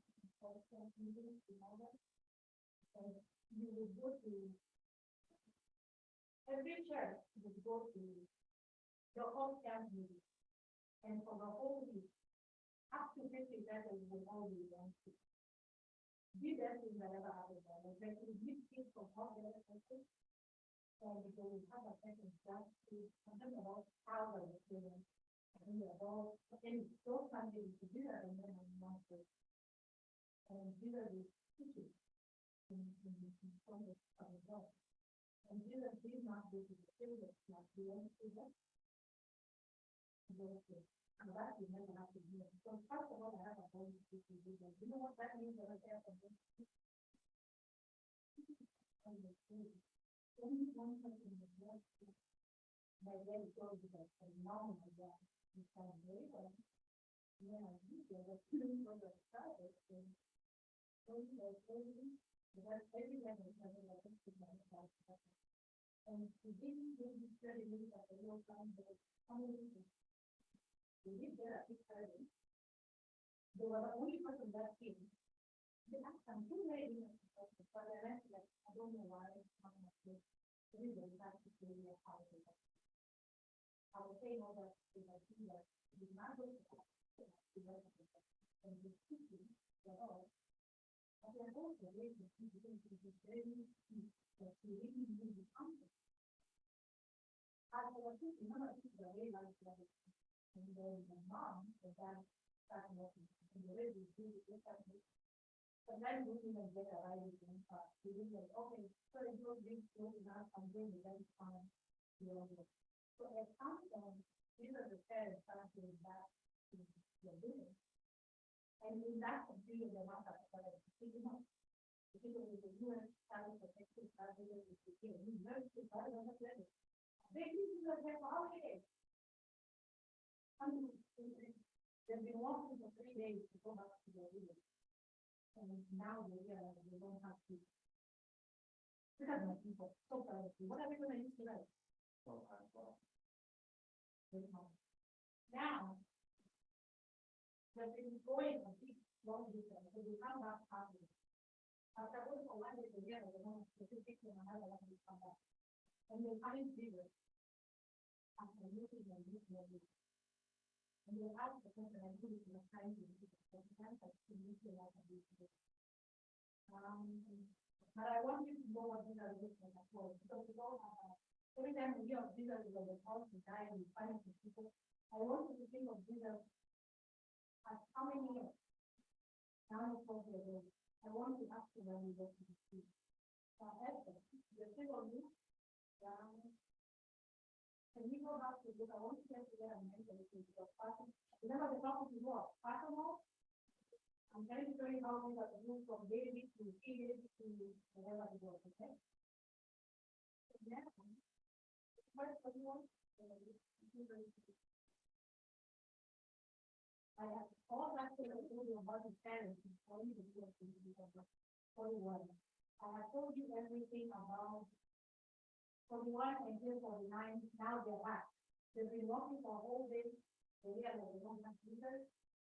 and you will go to every church, you will go to your whole camp meeting. And for the whole week, up to 50 letters will all be done. Be that in whatever happens, like we kids from all the other countries. And because we have a second class to something about how the students and about any those families to do that and then I'm not sure. And these are the teachers in some of the and these are not due to the students like the young students. And that you never have to do it. So first of all, I have a whole teacher do that. You know what that means that I have a only one person in the world my way goes like a normal one. You can very well. Yeah, you get a feeling for the private thing. So you know, that's every level has a lot of people. And we didn't do this very good at the real time, but we did get a picture. They were the only person that came. They asked them who made it, but the rest, like, I don't know why it's not much good. Really, that's really a power. I would say all that is like that we not go to that and the teaching at all. But they're also raising people to be very that we really need the concept. I was thinking, none of people are really like that. And then the mom, the dad, started working and the way we do it, but then we didn't get a right in the class. We didn't like, okay, so it goes big, enough, I'm doing the very fine. So at some point, these are the parents starting back to the business. And in that computer, they're not that better. The people with the US starting to take this out of the computer. We learned to buy them at the they use the holiday. They've been walking for 3 days to go back to their village. And now they don't have to. Look at my people. So what are we going to use today? Now, but it's going a big long distance, so you come back halfway. After going for 1 day together, the one to take them another one to come back. And you're coming bigger. After meeting and meeting and meeting. And you ask the person and who is the time to meet, sometimes I can meet you like a big. But I want you to know what these are looking at all, because we all have every time we hear of these are the cause to die and find people. I want you to think of these as how many years? Now it's 4 years old. I want to ask you when you go to the school. Esther, the single you, can you go back to this? I want to get together and mention it because remember the topic is what? Personal? I'm trying to show you how we got to move from daily to daily to whatever it was, okay? Yeah. What do you want? I have all that to tell you about the parents and tell you the real thing because of 41. I have told you everything about 41 and here 49. Now they're back. They've been walking for a whole day. They realize they don't have Jesus.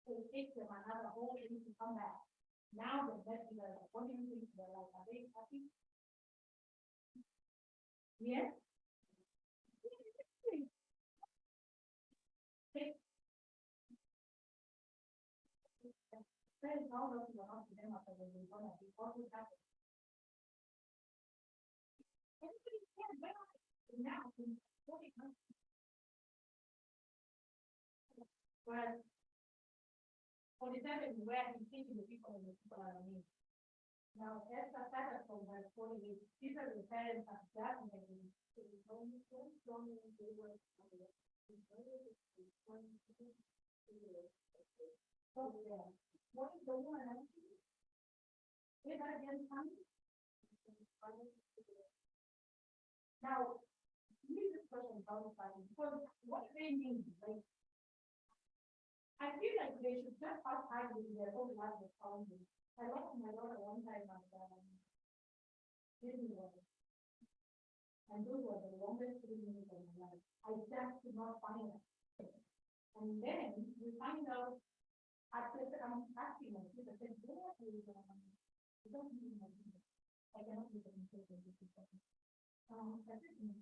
So it takes them another whole day to come back. Now they're back together. What do you think they're like? Are they happy? Yes? There is no looking around to them after they've been gone. What would happen? Everybody can bear it now. Whereas 47 is where he's thinking the people in the people are me. Now, as a started from verse 48, these are the parents of definitely. What is the one? Say that again, Tommy. Now, here's this question about because what they mean, like, I feel like they should just pass time with their own life of founding. I lost my daughter one time at Disney World. And those were the longest 3 minutes of my life. I just could not find it. And then we find out after I'm asking them, I said, where is I don't even know. I cannot be the mistake of this person. I think in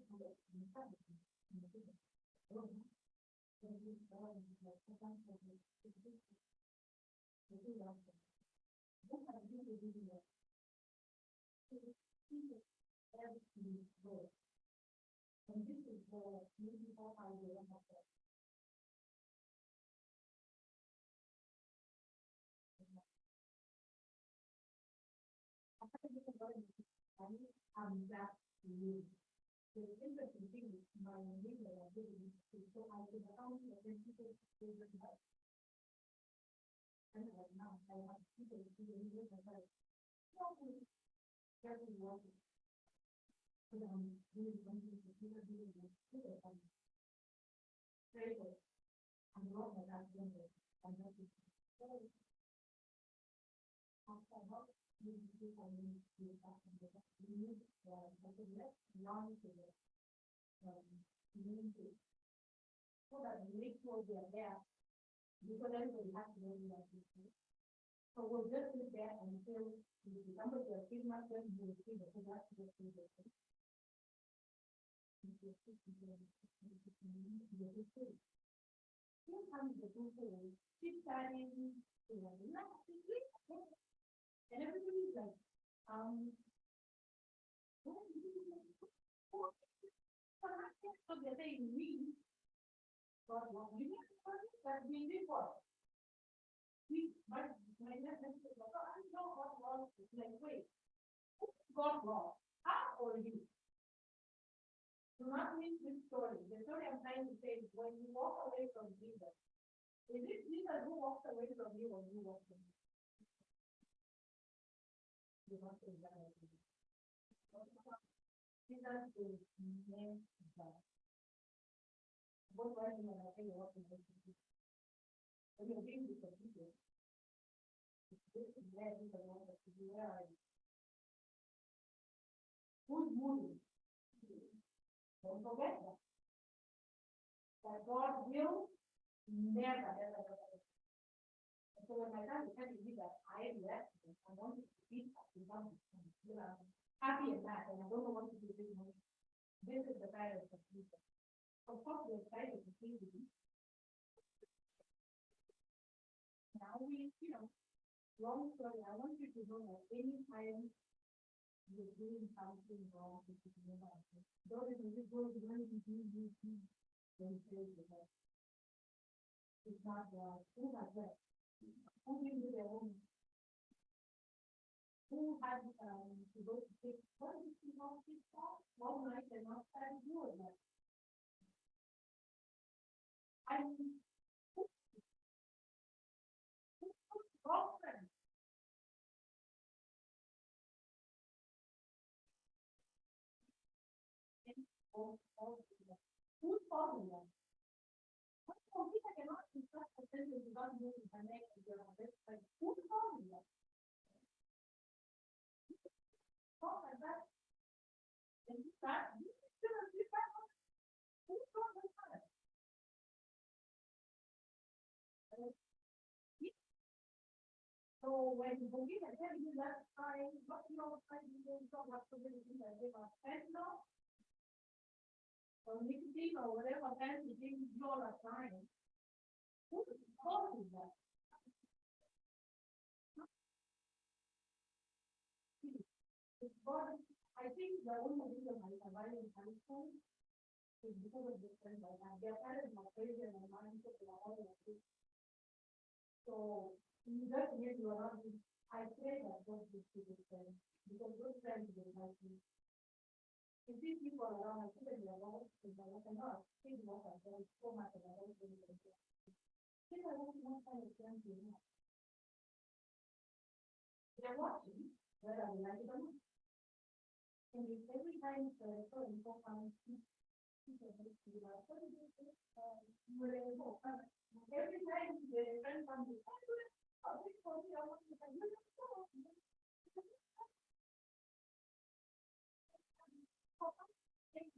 and this is the maybe how I will have that. I'm back to you. The interesting thing is my neighbor I didn't so I could account for the people who were not. And right now I have people who are in the house. No, very well. Really going to people doing this. Very good. I'm not that younger. I'm not after about you do I need to back and the need less long to the community. So that we make sure they are there because everybody has to know that. So we'll just sit there until the number of the female then you will see the whole lot of the people. Here comes the people, keep starting to and everybody's like, so they're saying we, God, what we need that we did what? But my husband said, I know what was like, wait, God law, how or you? Do not miss this story. The story I'm trying to say is when you walk away from Jesus, is it Jesus who walks away from you or you walk from him? You want to Jesus is named God. What was you want to say? What is it? When you're being disobedient, this is where you belong to be. Where are you? Who's moving? Don't forget that. that God will never, ever, ever. And so when my son was telling me that I left, I wanted to be happy, happy and mad, and I don't know what to do with it. This is the parents of people. Of course, we're excited to see you. Now long story, I want you to know that anytime you're doing something wrong, which is never happened, don't even go to when you do, don't say it. It's not God. Who has that? Who can do their own? Who had to go to take what is the wrong stuff? One night and not try to do it. I mean, who's wrong friend? Who's following them? Who's following them? Oh, my God. And you start, who's following them? So when you believe that you last time, what you know, time you don't know what to do, that they are fentanyl or nicotine or whatever fancy things you all are trying. Who is causing that? It's God. I think the only reason I survive in high school is because of this friend I have. Their parents are crazy and my mind is all like this. So you just need to around. I pray that God gives you this friend because those friends will help you. If these people are around, I feel like they're all I cannot think what I've done so much and I don't really think I want one kind of friends you have. They're watching, whether they like it or not. And if every time so important, people make you like, what is this? Every time the friend comes to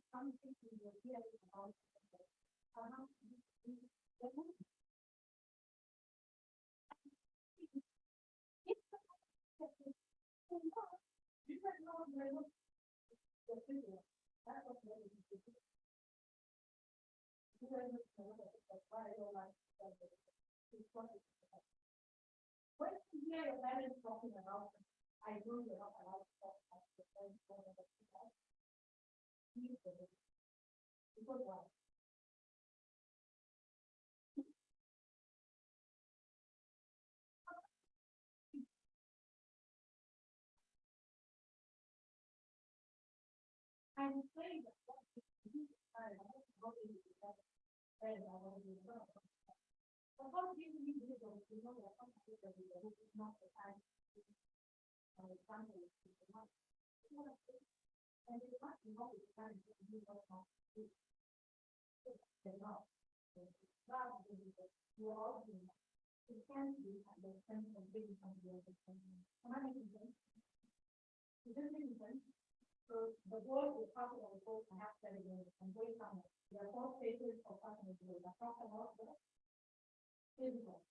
something to the idea about when you hear your parents talking about, I know you're not allowed to talk about the friends because why? I'm saying that what you do, I don't know what you do, but how do you do this? You know, that some people is not the time. And it's not, and it's not, you know, it's time to do what not to do. They're not. You are all doing that. It can be at the sense of being from the other thing. Am I making sense? It doesn't make sense. So the world is part of the world, I have said again, and very common. There are 4 phases of partners. I talked about the physical.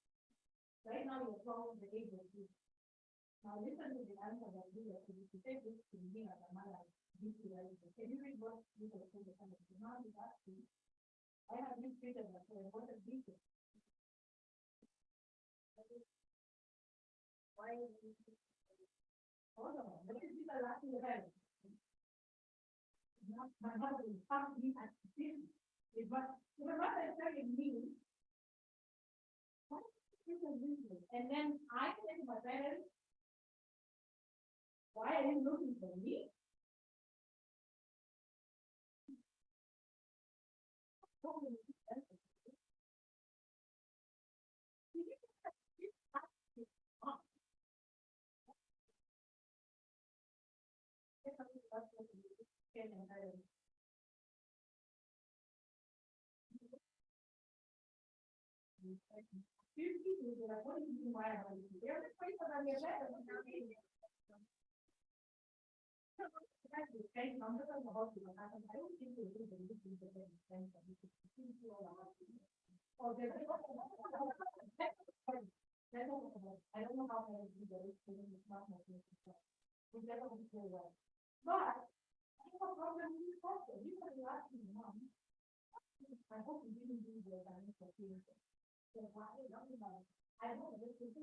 Right now, you're from the age of you. Now, listen to the answer that you have to take this to me as a man. Can you read what you have told the family? Now, you ask me, I have been treated as a what a beating. Why is this? Hold on, what is this last in the head? My mother will come me at this. But my mother is telling me, and then I say to my parents, why are you looking for me? Okay. I don't know how many of you guys can use not my business. We never will say well. But I have a problem with this also. You can ask me, Mom. I hope you didn't do the financial thing. So why don't you know? I know this is